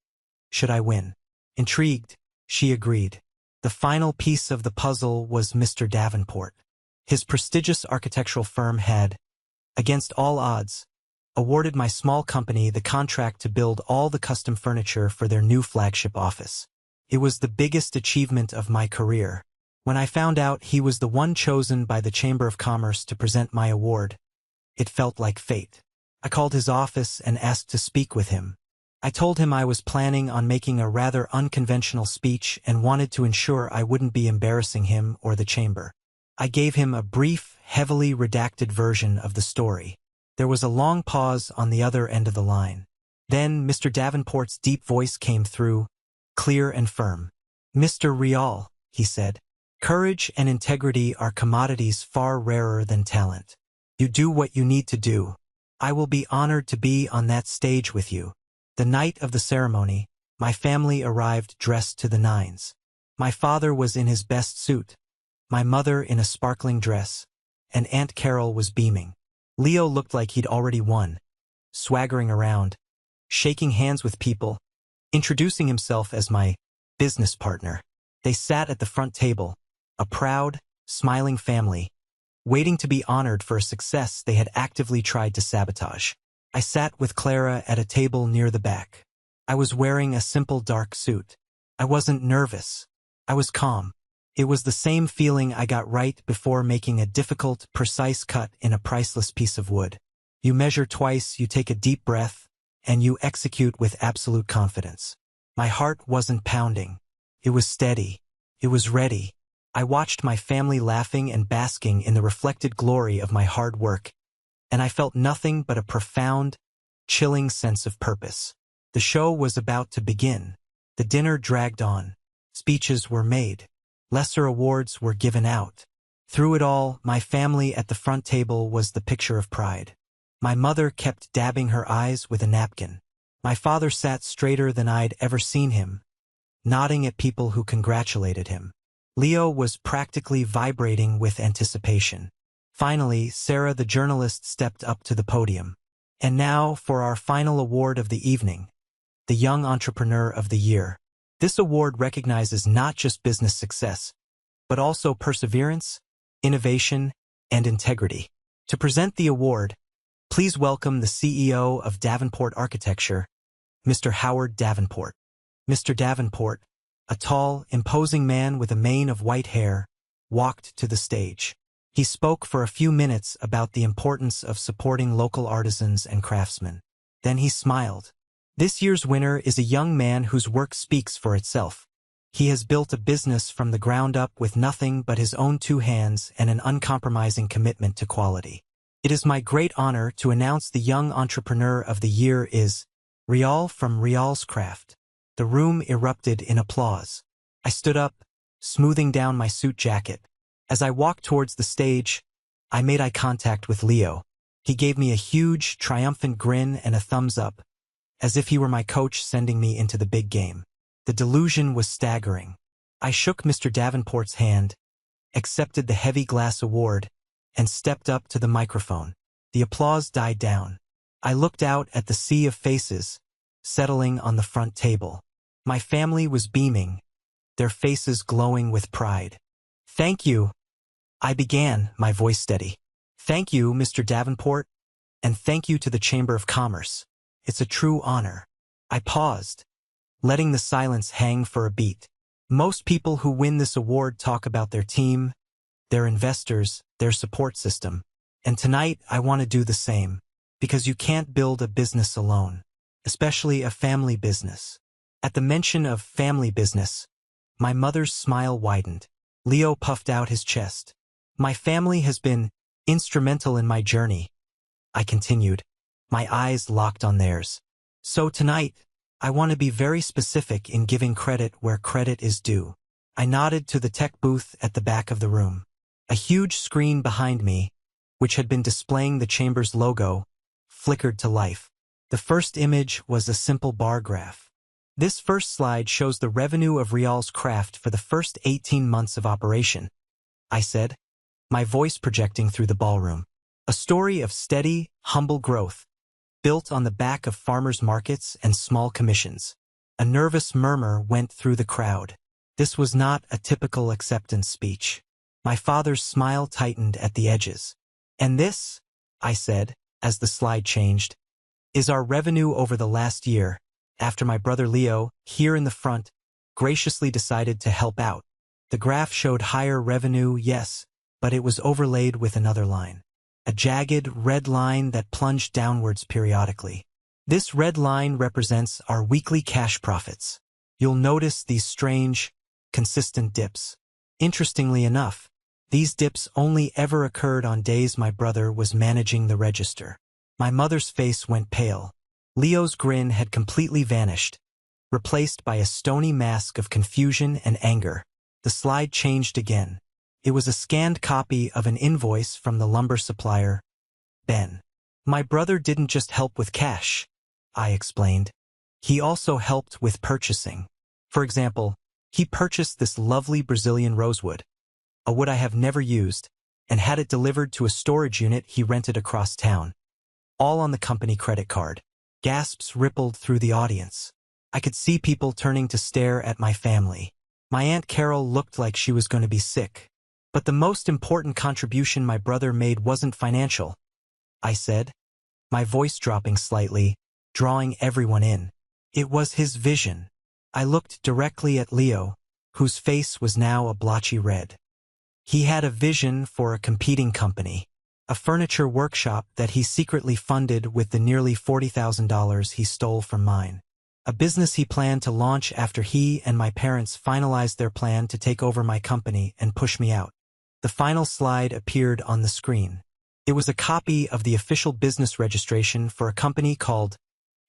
Should I win? Intrigued, she agreed. The final piece of the puzzle was Mr. Davenport. His prestigious architectural firm had, against all odds, awarded my small company the contract to build all the custom furniture for their new flagship office. It was the biggest achievement of my career. When I found out he was the one chosen by the Chamber of Commerce to present my award, it felt like fate. I called his office and asked to speak with him. I told him I was planning on making a rather unconventional speech and wanted to ensure I wouldn't be embarrassing him or the chamber. I gave him a brief, heavily redacted version of the story. There was a long pause on the other end of the line. Then Mr. Davenport's deep voice came through, clear and firm. "Mr. Rial," he said, "courage and integrity are commodities far rarer than talent. You do what you need to do. I will be honored to be on that stage with you." The night of the ceremony, my family arrived dressed to the nines. My father was in his best suit, my mother in a sparkling dress, and Aunt Carol was beaming. Leo looked like he'd already won, swaggering around, shaking hands with people, introducing himself as my business partner. They sat at the front table, a proud, smiling family, waiting to be honored for a success they had actively tried to sabotage. I sat with Clara at a table near the back. I was wearing a simple dark suit. I wasn't nervous. I was calm. It was the same feeling I got right before making a difficult, precise cut in a priceless piece of wood. You measure twice, you take a deep breath, and you execute with absolute confidence. My heart wasn't pounding. It was steady. It was ready. I watched my family laughing and basking in the reflected glory of my hard work, and I felt nothing but a profound, chilling sense of purpose. The show was about to begin. The dinner dragged on. Speeches were made. Lesser awards were given out. Through it all, my family at the front table was the picture of pride. My mother kept dabbing her eyes with a napkin. My father sat straighter than I'd ever seen him, nodding at people who congratulated him. Leo was practically vibrating with anticipation. Finally, Sarah the journalist stepped up to the podium. And now for our final award of the evening, the Young Entrepreneur of the Year. This award recognizes not just business success, but also perseverance, innovation, and integrity. To present the award, please welcome the CEO of Davenport Architecture, Mr. Howard Davenport. Mr. Davenport, a tall, imposing man with a mane of white hair, walked to the stage. He spoke for a few minutes about the importance of supporting local artisans and craftsmen. Then he smiled. This year's winner is a young man whose work speaks for itself. He has built a business from the ground up with nothing but his own two hands and an uncompromising commitment to quality. It is my great honor to announce the Young Entrepreneur of the Year is Rial from Rial's Craft. The room erupted in applause. I stood up, smoothing down my suit jacket. As I walked towards the stage, I made eye contact with Leo. He gave me a huge, triumphant grin and a thumbs up, as if he were my coach sending me into the big game. The delusion was staggering. I shook Mr. Davenport's hand, accepted the heavy glass award, and stepped up to the microphone. The applause died down. I looked out at the sea of faces, settling on the front table. My family was beaming, their faces glowing with pride. "Thank you," I began, my voice steady. "Thank you, Mr. Davenport, and thank you to the Chamber of Commerce. It's a true honor." I paused, letting the silence hang for a beat. Most people who win this award talk about their team, their investors, their support system. And tonight I want to do the same, because you can't build a business alone, especially a family business. At the mention of family business, my mother's smile widened. Leo puffed out his chest. "My family has been instrumental in my journey," I continued, my eyes locked on theirs. "So tonight, I want to be very specific in giving credit where credit is due." I nodded to the tech booth at the back of the room. A huge screen behind me, which had been displaying the Chamber's logo, flickered to life. The first image was a simple bar graph. This first slide shows the revenue of Rial's Craft for the first 18 months of operation, I said, my voice projecting through the ballroom. A story of steady, humble growth, built on the back of farmers' markets and small commissions. A nervous murmur went through the crowd. This was not a typical acceptance speech. My father's smile tightened at the edges. "And this," I said, as the slide changed, "is our revenue over the last year, after my brother Leo, here in the front, graciously decided to help out." The graph showed higher revenue, yes, but it was overlaid with another line. A jagged, red line that plunged downwards periodically. This red line represents our weekly cash profits. You'll notice these strange, consistent dips. Interestingly enough, these dips only ever occurred on days my brother was managing the register. My mother's face went pale. Leo's grin had completely vanished, replaced by a stony mask of confusion and anger. The slide changed again. It was a scanned copy of an invoice from the lumber supplier, Ben. "My brother didn't just help with cash," I explained. "He also helped with purchasing. For example, he purchased this lovely Brazilian rosewood, a wood I have never used, and had it delivered to a storage unit he rented across town. All on the company credit card. Gasps rippled through the audience. I could see people turning to stare at my family. My Aunt Carol looked like she was going to be sick. But the most important contribution my brother made wasn't financial, I said, my voice dropping slightly, drawing everyone in. It was his vision. I looked directly at Leo, whose face was now a blotchy red. He had a vision for a competing company, a furniture workshop that he secretly funded with the nearly $40,000 he stole from mine. A business he planned to launch after he and my parents finalized their plan to take over my company and push me out. The final slide appeared on the screen. It was a copy of the official business registration for a company called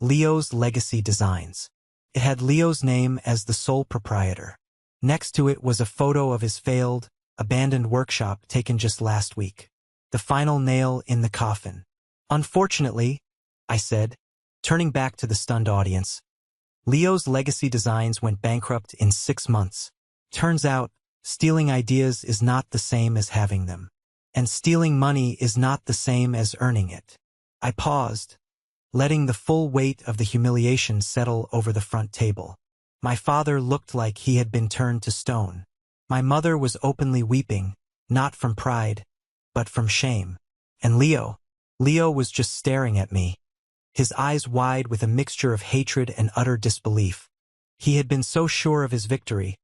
Leo's Legacy Designs. It had Leo's name as the sole proprietor. Next to it was a photo of his failed, abandoned workshop taken just last week. The final nail in the coffin. Unfortunately, I said, turning back to the stunned audience, Leo's Legacy Designs went bankrupt in 6 months. Turns out, stealing ideas is not the same as having them. And stealing money is not the same as earning it. I paused, letting the full weight of the humiliation settle over the front table. My father looked like he had been turned to stone. My mother was openly weeping, not from pride, but from shame. And Leo was just staring at me, his eyes wide with a mixture of hatred and utter disbelief. He had been so sure of his victory,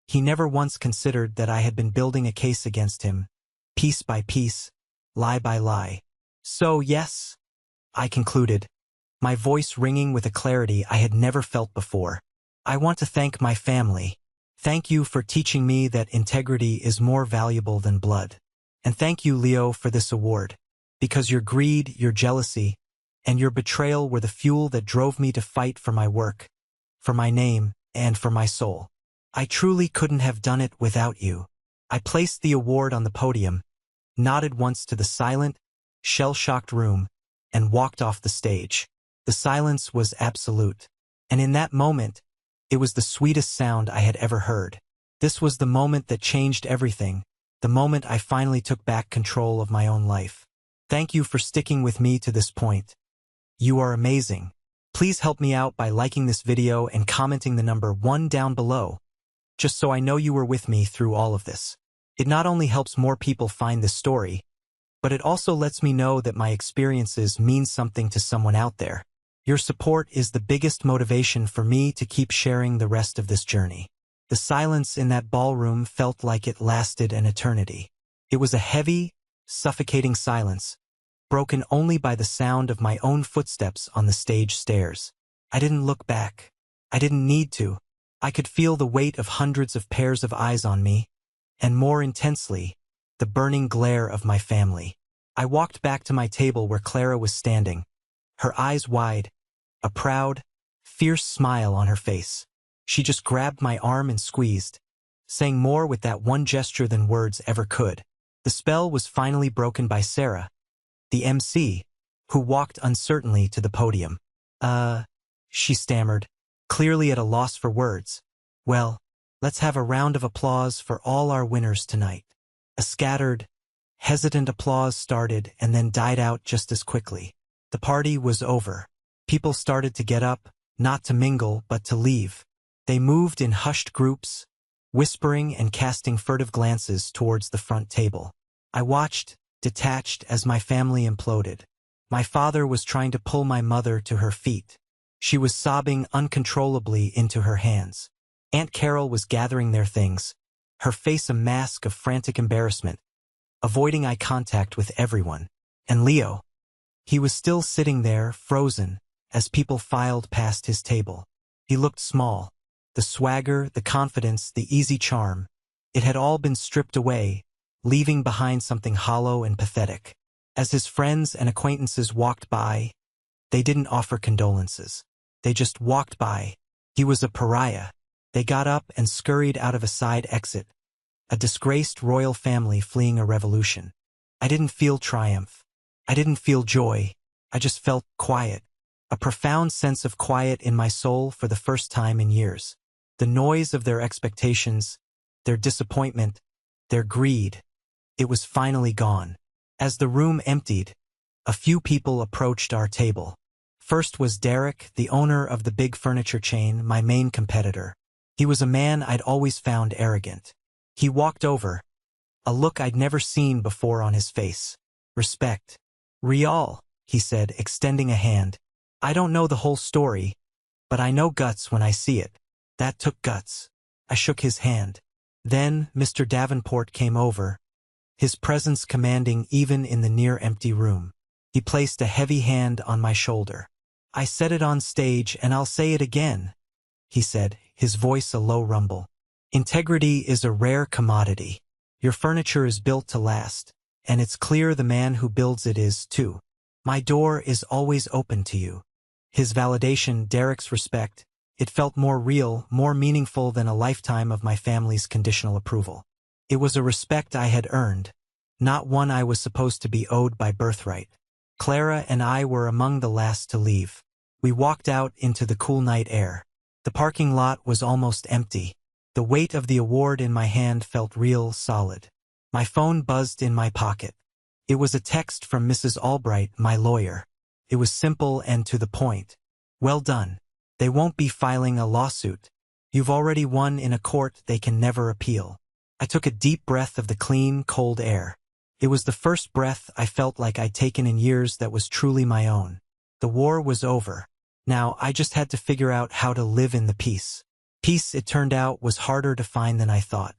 he never once considered that I had been building a case against him, piece by piece, lie by lie. So yes, I concluded, my voice ringing with a clarity I had never felt before. I want to thank my family. Thank you for teaching me that integrity is more valuable than blood. And thank you, Leo, for this award. Because your greed, your jealousy, and your betrayal were the fuel that drove me to fight for my work, for my name, and for my soul. I truly couldn't have done it without you. I placed the award on the podium, nodded once to the silent, shell-shocked room, and walked off the stage. The silence was absolute. And in that moment, it was the sweetest sound I had ever heard. This was the moment that changed everything, the moment I finally took back control of my own life. Thank you for sticking with me to this point. You are amazing. Please help me out by liking this video and commenting the number 1 down below, just so I know you were with me through all of this. It not only helps more people find this story, but it also lets me know that my experiences mean something to someone out there. Your support is the biggest motivation for me to keep sharing the rest of this journey. The silence in that ballroom felt like it lasted an eternity. It was a heavy, suffocating silence, broken only by the sound of my own footsteps on the stage stairs. I didn't look back. I didn't need to. I could feel the weight of hundreds of pairs of eyes on me, and more intensely, the burning glare of my family. I walked back to my table where Clara was standing, her eyes wide, a proud, fierce smile on her face. She just grabbed my arm and squeezed, saying more with that one gesture than words ever could. The spell was finally broken by Sarah, the MC, who walked uncertainly to the podium. She stammered, clearly at a loss for words. Well, let's have a round of applause for all our winners tonight. A scattered, hesitant applause started and then died out just as quickly. The party was over. People started to get up, not to mingle, but to leave. They moved in hushed groups, whispering and casting furtive glances towards the front table. I watched, detached, as my family imploded. My father was trying to pull my mother to her feet. She was sobbing uncontrollably into her hands. Aunt Carol was gathering their things, her face a mask of frantic embarrassment, avoiding eye contact with everyone. And Leo, he was still sitting there, frozen, as people filed past his table. He looked small. The swagger, the confidence, the easy charm, it had all been stripped away, leaving behind something hollow and pathetic. As his friends and acquaintances walked by, they didn't offer condolences. They just walked by. He was a pariah. They got up and scurried out of a side exit, a disgraced royal family fleeing a revolution. I didn't feel triumph. I didn't feel joy. I just felt quiet, a profound sense of quiet in my soul for the first time in years. The noise of their expectations, their disappointment, their greed, It was finally gone. As the room emptied, a few people approached our table. First was Derek, the owner of the big furniture chain, my main competitor. He was a man I'd always found arrogant. He walked over, a look I'd never seen before on his face. Respect. Rial, he said, extending a hand. I don't know the whole story, but I know guts when I see it. That took guts. I shook his hand. Then Mr. Davenport came over, his presence commanding even in the near-empty room. He placed a heavy hand on my shoulder. I said it on stage and I'll say it again, he said, his voice a low rumble. Integrity is a rare commodity. Your furniture is built to last, and it's clear the man who builds it is, too. My door is always open to you. His validation, Derek's respect, it felt more real, more meaningful than a lifetime of my family's conditional approval. It was a respect I had earned, not one I was supposed to be owed by birthright. Clara and I were among the last to leave. We walked out into the cool night air. The parking lot was almost empty. The weight of the award in my hand felt real solid. My phone buzzed in my pocket. It was a text from Mrs. Albright, my lawyer. It was simple and to the point. Well done. They won't be filing a lawsuit. You've already won in a court they can never appeal. I took a deep breath of the clean, cold air. It was the first breath I felt like I'd taken in years that was truly my own. The war was over. Now I just had to figure out how to live in the peace. Peace, it turned out, was harder to find than I thought.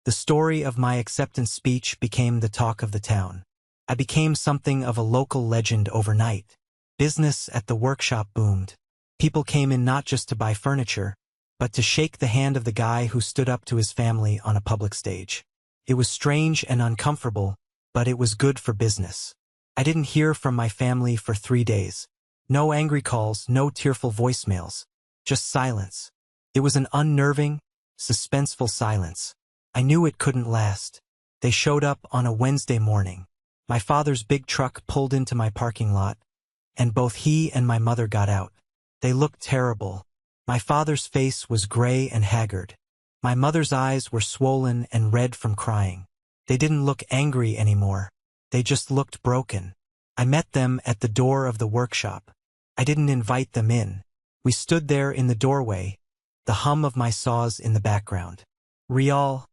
The story of my acceptance speech became the talk of the town. I became something of a local legend overnight. Business at the workshop boomed. People came in not just to buy furniture, but to shake the hand of the guy who stood up to his family on a public stage. It was strange and uncomfortable, but it was good for business. I didn't hear from my family for 3 days. No angry calls, no tearful voicemails. Just silence. It was an unnerving, suspenseful silence. I knew it couldn't last. They showed up on a Wednesday morning. My father's big truck pulled into my parking lot, and both he and my mother got out. They looked terrible. My father's face was gray and haggard. My mother's eyes were swollen and red from crying. They didn't look angry anymore. They just looked broken. I met them at the door of the workshop. I didn't invite them in. We stood there in the doorway, the hum of my saws in the background. Rial,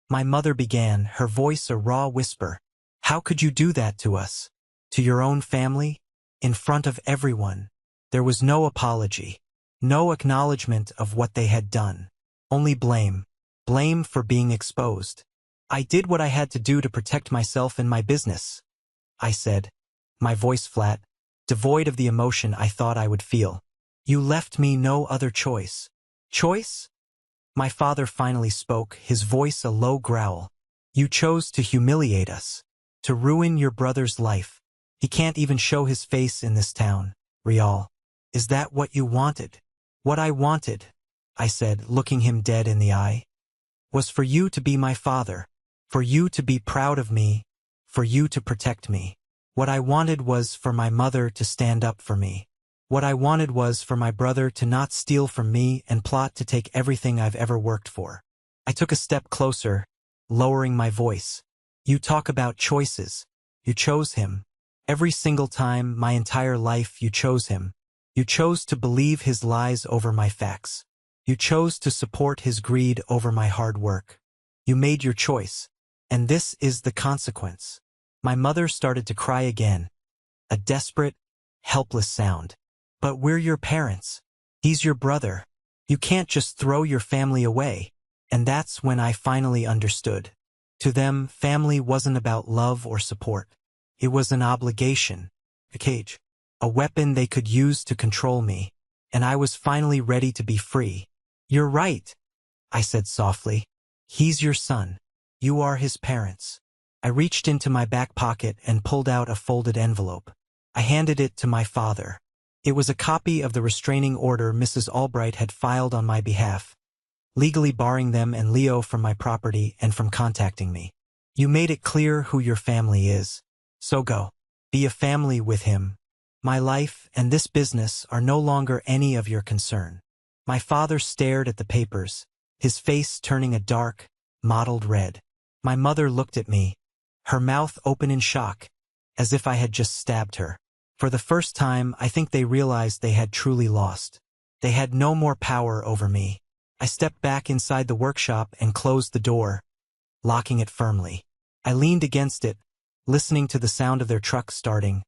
my mother began, her voice a raw whisper. How could you do that to us? To your own family? In front of everyone. There was no apology. No acknowledgement of what they had done. Only blame. Blame for being exposed. I did what I had to do to protect myself and my business, I said, my voice flat, devoid of the emotion I thought I would feel. You left me no other choice. Choice? My father finally spoke, his voice a low growl. You chose to humiliate us. To ruin your brother's life. He can't even show his face in this town, Rial. Is that what you wanted? What I wanted, I said, looking him dead in the eye, was for you to be my father, for you to be proud of me, for you to protect me. What I wanted was for my mother to stand up for me. What I wanted was for my brother to not steal from me and plot to take everything I've ever worked for. I took a step closer, lowering my voice. You talk about choices. You chose him. Every single time, my entire life, you chose him. You chose to believe his lies over my facts. You chose to support his greed over my hard work. You made your choice. And this is the consequence. My mother started to cry again. A desperate, helpless sound. But we're your parents. He's your brother. You can't just throw your family away. And that's when I finally understood. To them, family wasn't about love or support. It was an obligation. A cage. A weapon they could use to control me. And I was finally ready to be free. You're right, I said softly. He's your son. You are his parents. I reached into my back pocket and pulled out a folded envelope. I handed it to my father. It was a copy of the restraining order Mrs. Albright had filed on my behalf, legally barring them and Leo from my property and from contacting me. You made it clear who your family is. So go. Be a family with him. My life and this business are no longer any of your concern. My father stared at the papers, his face turning a dark, mottled red. My mother looked at me, her mouth open in shock, as if I had just stabbed her. For the first time, I think they realized they had truly lost. They had no more power over me. I stepped back inside the workshop and closed the door, locking it firmly. I leaned against it, listening to the sound of their truck starting,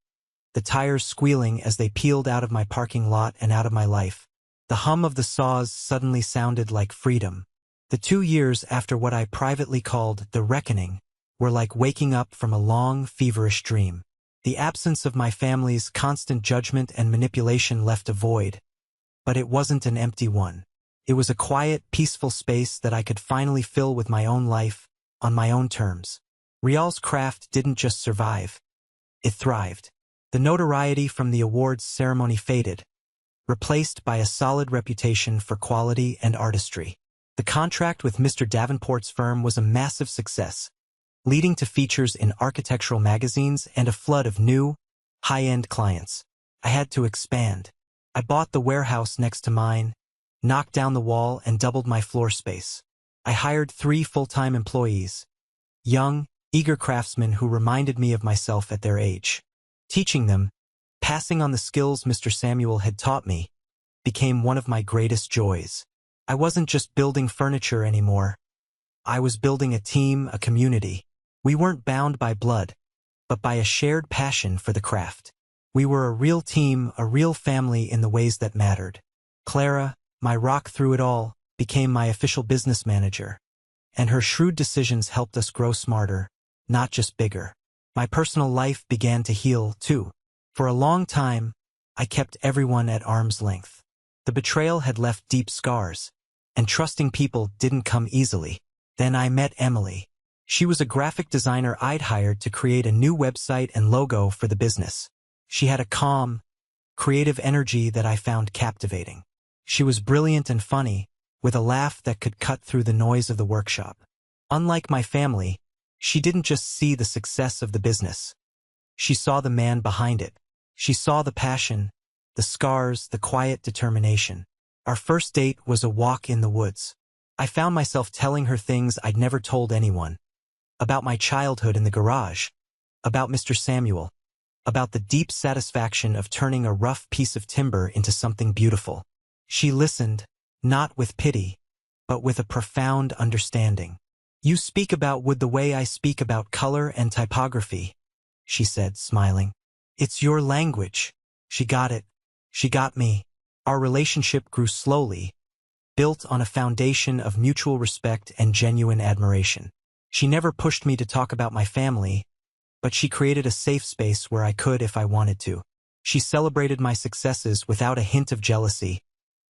the tires squealing as they peeled out of my parking lot and out of my life. The hum of the saws suddenly sounded like freedom. The 2 years after what I privately called the reckoning were like waking up from a long, feverish dream. The absence of my family's constant judgment and manipulation left a void, but it wasn't an empty one. It was a quiet, peaceful space that I could finally fill with my own life, on my own terms. Rial's craft didn't just survive. It thrived. The notoriety from the awards ceremony faded, replaced by a solid reputation for quality and artistry. The contract with Mr. Davenport's firm was a massive success, leading to features in architectural magazines and a flood of new, high-end clients. I had to expand. I bought the warehouse next to mine, knocked down the wall, and doubled my floor space. I hired 3 full-time employees, young, eager craftsmen who reminded me of myself at their age. Teaching them, passing on the skills Mr. Samuel had taught me, became one of my greatest joys. I wasn't just building furniture anymore. I was building a team, a community. We weren't bound by blood, but by a shared passion for the craft. We were a real team, a real family in the ways that mattered. Clara, my rock through it all, became my official business manager, and her shrewd decisions helped us grow smarter, not just bigger. My personal life began to heal, too. For a long time, I kept everyone at arm's length. The betrayal had left deep scars, and trusting people didn't come easily. Then I met Emily. She was a graphic designer I'd hired to create a new website and logo for the business. She had a calm, creative energy that I found captivating. She was brilliant and funny, with a laugh that could cut through the noise of the workshop. Unlike my family, she didn't just see the success of the business. She saw the man behind it. She saw the passion, the scars, the quiet determination. Our first date was a walk in the woods. I found myself telling her things I'd never told anyone. About my childhood in the garage. About Mr. Samuel. About the deep satisfaction of turning a rough piece of timber into something beautiful. She listened, not with pity, but with a profound understanding. "You speak about wood the way I speak about color and typography," she said, smiling. "It's your language." She got it. She got me. Our relationship grew slowly, built on a foundation of mutual respect and genuine admiration. She never pushed me to talk about my family, but she created a safe space where I could if I wanted to. She celebrated my successes without a hint of jealousy,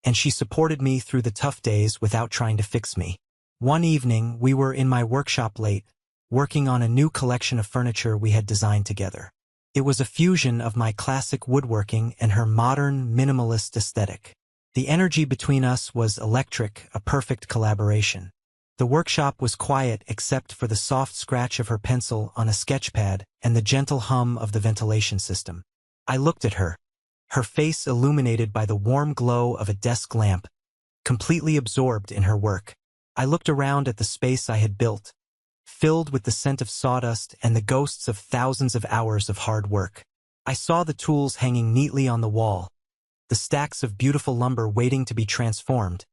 and she supported me through the tough days without trying to fix me. One evening, we were in my workshop late, working on a new collection of furniture we had designed together. It was a fusion of my classic woodworking and her modern, minimalist aesthetic. The energy between us was electric, a perfect collaboration. The workshop was quiet except for the soft scratch of her pencil on a sketchpad and the gentle hum of the ventilation system. I looked at her, her face illuminated by the warm glow of a desk lamp, completely absorbed in her work. I looked around at the space I had built, filled with the scent of sawdust and the ghosts of thousands of hours of hard work. I saw the tools hanging neatly on the wall, the stacks of beautiful lumber waiting to be transformed,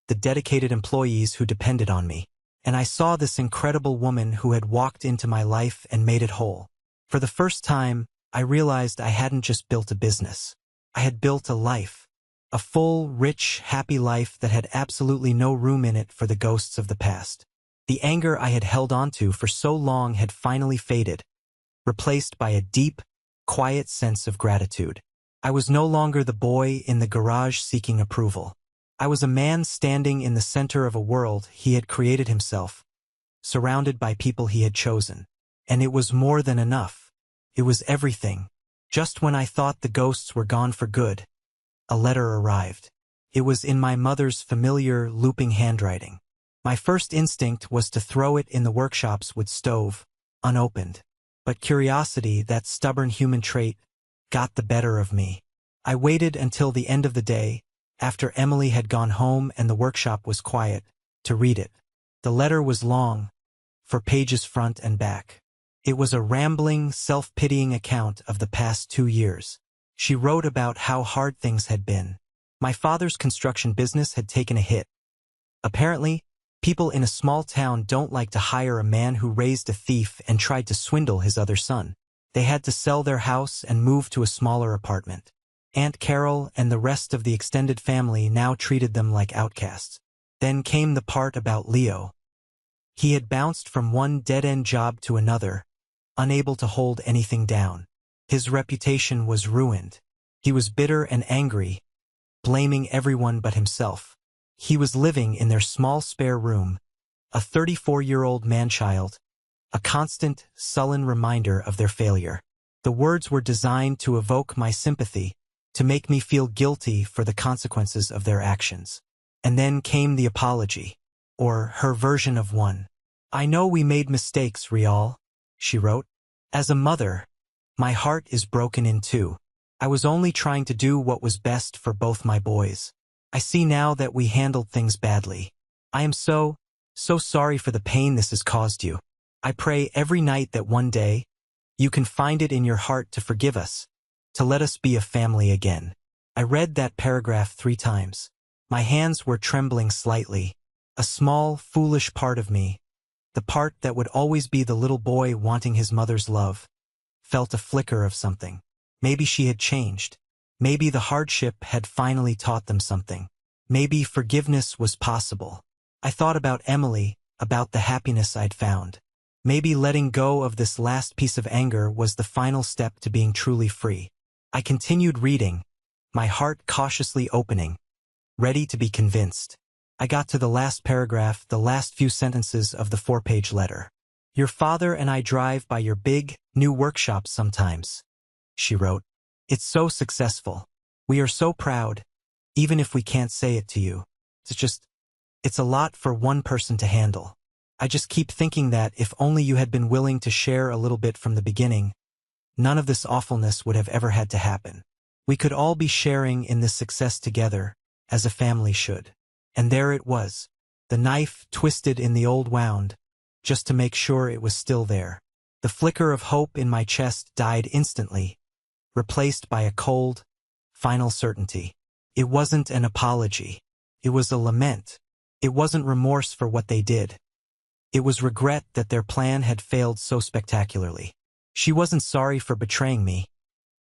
the dedicated employees who depended on me. And I saw this incredible woman who had walked into my life and made it whole. For the first time, I realized I hadn't just built a business. I had built a life. A full, rich, happy life that had absolutely no room in it for the ghosts of the past. The anger I had held onto for so long had finally faded, replaced by a deep, quiet sense of gratitude. I was no longer the boy in the garage seeking approval. I was a man standing in the center of a world he had created himself, surrounded by people he had chosen. And it was more than enough. It was everything. Just when I thought the ghosts were gone for good, a letter arrived. It was in my mother's familiar, looping handwriting. My first instinct was to throw it in the workshop's wood stove, unopened. But curiosity, that stubborn human trait, got the better of me. I waited until the end of the day, after Emily had gone home and the workshop was quiet, to read it. The letter was long, 4 pages front and back. It was a rambling, self-pitying account of the past 2 years. She wrote about how hard things had been. My father's construction business had taken a hit. Apparently, people in a small town don't like to hire a man who raised a thief and tried to swindle his other son. They had to sell their house and move to a smaller apartment. Aunt Carol and the rest of the extended family now treated them like outcasts. Then came the part about Leo. He had bounced from one dead-end job to another, unable to hold anything down. His reputation was ruined. He was bitter and angry, blaming everyone but himself. He was living in their small spare room, a 34-year-old man-child, a constant, sullen reminder of their failure. The words were designed to evoke my sympathy, to make me feel guilty for the consequences of their actions. And then came the apology, or her version of one. "I know we made mistakes, Rial," she wrote. "As a mother, my heart is broken in two. I was only trying to do what was best for both my boys. I see now that we handled things badly. I am so sorry for the pain this has caused you. I pray every night that one day, you can find it in your heart to forgive us, to let us be a family again." I read that paragraph 3 times. My hands were trembling slightly. A small, foolish part of me, the part that would always be the little boy wanting his mother's love, felt a flicker of something. Maybe she had changed. Maybe the hardship had finally taught them something. Maybe forgiveness was possible. I thought about Emily, about the happiness I'd found. Maybe letting go of this last piece of anger was the final step to being truly free. I continued reading, my heart cautiously opening, ready to be convinced. I got to the last paragraph, the last few sentences of the 4-page letter. "Your father and I drive by your big, new workshop sometimes," she wrote. "It's so successful. We are so proud, even if we can't say it to you. It's a lot for one person to handle. I just keep thinking that if only you had been willing to share a little bit from the beginning, none of this awfulness would have ever had to happen. We could all be sharing in this success together, as a family should." And there it was, the knife twisted in the old wound, just to make sure it was still there. The flicker of hope in my chest died instantly, replaced by a cold, final certainty. It wasn't an apology. It was a lament. It wasn't remorse for what they did. It was regret that their plan had failed so spectacularly. She wasn't sorry for betraying me.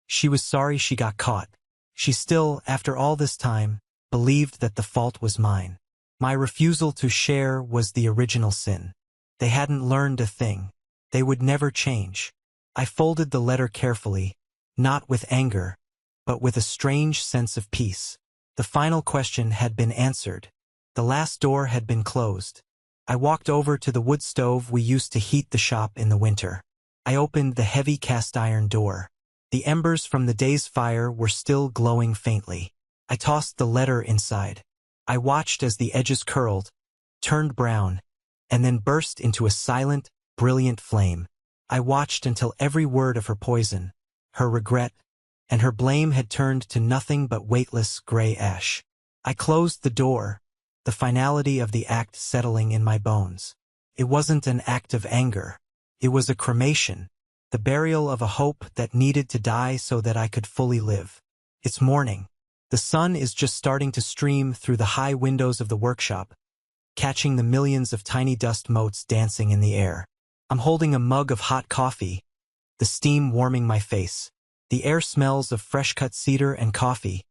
She was sorry she got caught. She still, after all this time, believed that the fault was mine. My refusal to share was the original sin. They hadn't learned a thing. They would never change. I folded the letter carefully, not with anger, but with a strange sense of peace. The final question had been answered. The last door had been closed. I walked over to the wood stove we used to heat the shop in the winter. I opened the heavy cast-iron door. The embers from the day's fire were still glowing faintly. I tossed the letter inside. I watched as the edges curled, turned brown, and then burst into a silent, brilliant flame. I watched until every word of her poison, her regret, and her blame had turned to nothing but weightless gray ash. I closed the door, the finality of the act settling in my bones. It wasn't an act of anger. It was a cremation, the burial of a hope that needed to die so that I could fully live. It's morning. The sun is just starting to stream through the high windows of the workshop, catching the millions of tiny dust motes dancing in the air. I'm holding a mug of hot coffee, the steam warming my face. The air smells of fresh-cut cedar and coffee,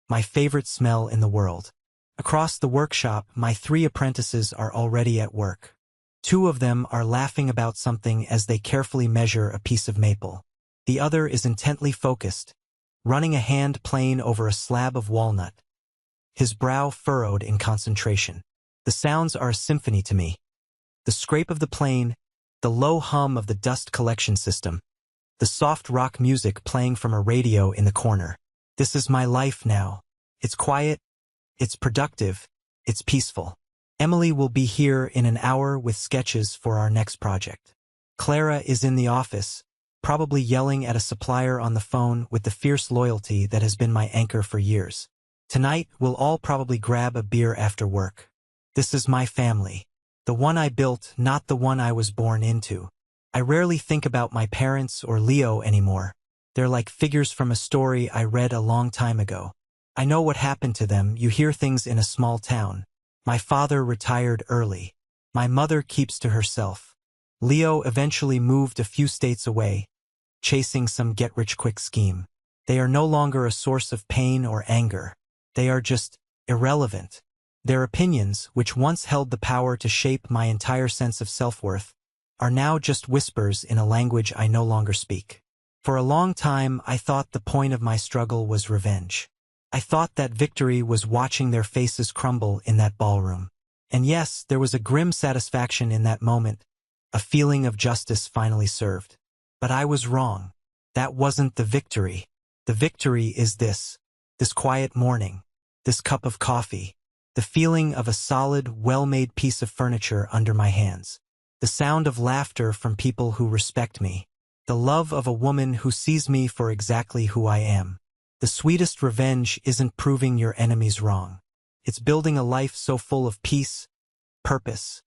my favorite smell in the world. Across the workshop, my 3 apprentices are already at work. 2 of them are laughing about something as they carefully measure a piece of maple. The other is intently focused, running a hand plane over a slab of walnut, his brow furrowed in concentration. The sounds are a symphony to me. The scrape of the plane, the low hum of the dust collection system, the soft rock music playing from a radio in the corner. This is my life now. It's quiet, it's productive, it's peaceful. Emily will be here in an hour with sketches for our next project. Clara is in the office, probably yelling at a supplier on the phone with the fierce loyalty that has been my anchor for years. Tonight, we'll all probably grab a beer after work. This is my family. The one I built, not the one I was born into. I rarely think about my parents or Leo anymore. They're like figures from a story I read a long time ago. I know what happened to them. You hear things in a small town. My father retired early. My mother keeps to herself. Leo eventually moved a few states away, chasing some get-rich-quick scheme. They are no longer a source of pain or anger. They are just irrelevant. Their opinions, which once held the power to shape my entire sense of self-worth, are now just whispers in a language I no longer speak. For a long time, I thought the point of my struggle was revenge. I thought that victory was watching their faces crumble in that ballroom. And yes, there was a grim satisfaction in that moment, a feeling of justice finally served. But I was wrong. That wasn't the victory. The victory is this quiet morning, this cup of coffee, the feeling of a solid, well-made piece of furniture under my hands, the sound of laughter from people who respect me, the love of a woman who sees me for exactly who I am. The sweetest revenge isn't proving your enemies wrong. It's building a life so full of peace, purpose,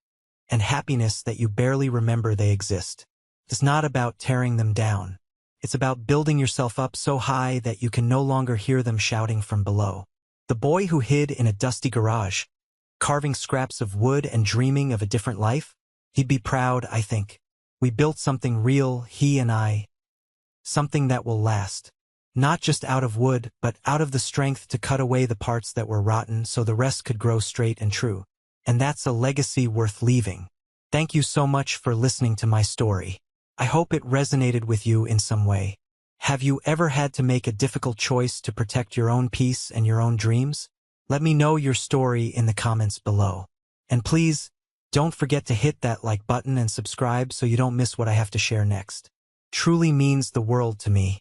and happiness that you barely remember they exist. It's not about tearing them down. It's about building yourself up so high that you can no longer hear them shouting from below. The boy who hid in a dusty garage, carving scraps of wood and dreaming of a different life, he'd be proud, I think. We built something real, he and I. Something that will last. Not just out of wood, but out of the strength to cut away the parts that were rotten so the rest could grow straight and true. And that's a legacy worth leaving. Thank you so much for listening to my story. I hope it resonated with you in some way. Have you ever had to make a difficult choice to protect your own peace and your own dreams? Let me know your story in the comments below. And please, don't forget to hit that like button and subscribe so you don't miss what I have to share next. Truly means the world to me.